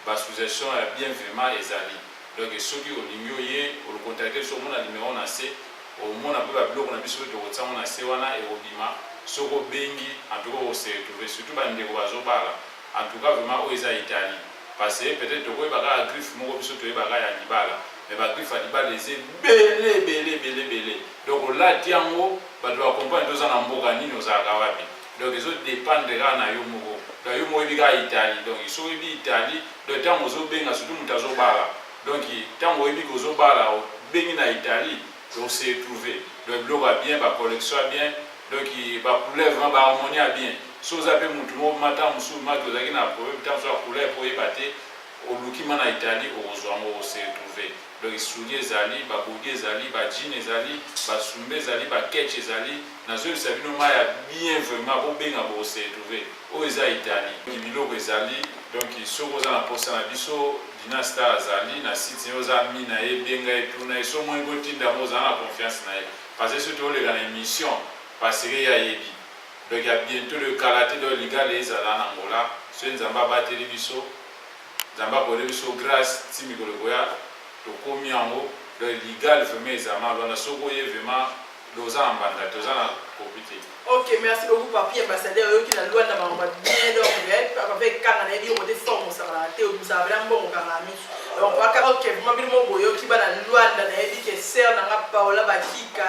ba suggestion bien vraiment ezali donc soki olingo ye o contacter sur mon numéro na C au monde un peu la blog on a vu sur le tour on a C wana et obima soko bengi en tout cas on s'est retrouvé surtout ba ndeko bazobala en tout cas vraiment o eza Italie parce que peut-être to ko ba ka griffe moko biso to ba ka ya libala mais ba griffe libala les belé donc là tiango ba doit comprendre deux ans en mboka nini ozaka wapi donc ils dépendra na yo moko donc yo mo bika Italie donc ils sont Italie donc tango zo benga surtout mutazobala donc tango yebi ko zo bala bengi na Italie donc c'est trouvé le blog a bien ba collection a bien donc ba couleur vraiment ba harmonie a bien so za pe mutu mo mata musu mato za kina problème tant so couleur pour ébate au lukima na Italie au zongo c'est trouvé donc soulier zali ba bougie zali ba jean zali ba sumbe zali ba ketch zali na zo sabino ma ya bien vraiment bo benga bo c'est trouvé au eza Italie biloko zali donc soko za na posa na biso Dina Star azali na site oza mina ye benga et tout na eso mo ngo tinda mo za na confiance na ye parce que surtout les gars émission parce que ya yebi donc il y a bientôt le karaté de liga les ala na Angola so nzamba ba télévision nzamba ko biso grâce timi ko goya to komi ango le liga le fait mes ama bana soko ye vraiment doza ambanda toza na compété. Ok, merci beaucoup papi ambassadeur qui na loi na ba bien donc avec quand on a dit on était fort on s'arrête raté ou ça avait un bon karami donc ok vraiment bien mon boyo qui ba na loi na dit que sœur na Paola Bakika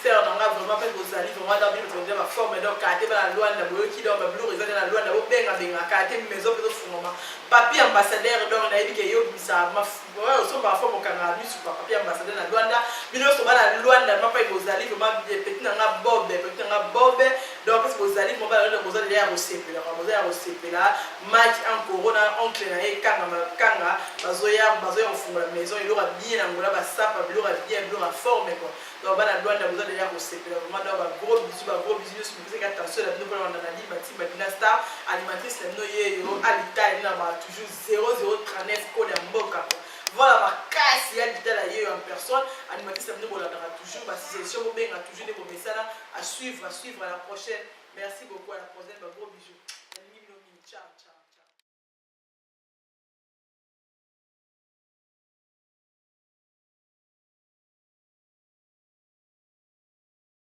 sœur na vraiment fait vos alliés vraiment dans bien de ma forme donc quand ba na loi na boyo qui donc ba blue réserve na loi na bo benga benga quand maison peut fondement papi ambassadeur donc na dit que yo ça ma ouais so ba forme karami sur papi ambassadeur na loi na bino so ba na loi na ma fait vos alliés vraiment petit na bob petit na bob donc parce que vos alliés mon ba na vos alliés à recépler là match en corona oncle na e kanga bazoya ofungola maison il aura bien angola ba sapa il aura bien forme quoi donc bana douane na besoin de ya recépler vraiment donc ba gros bisous sur musique attention la nous on a dit Bati Dina Star animatrice la no ye yo alita na ba toujours 0039 code ya mboka quoi. Voilà ma casse il y a dit là en personne animatrice la nous on a toujours ba session bo benga toujours des messages à suivre à la prochaine. Merci beaucoup, à la prochaine, gros bisous. Ciao.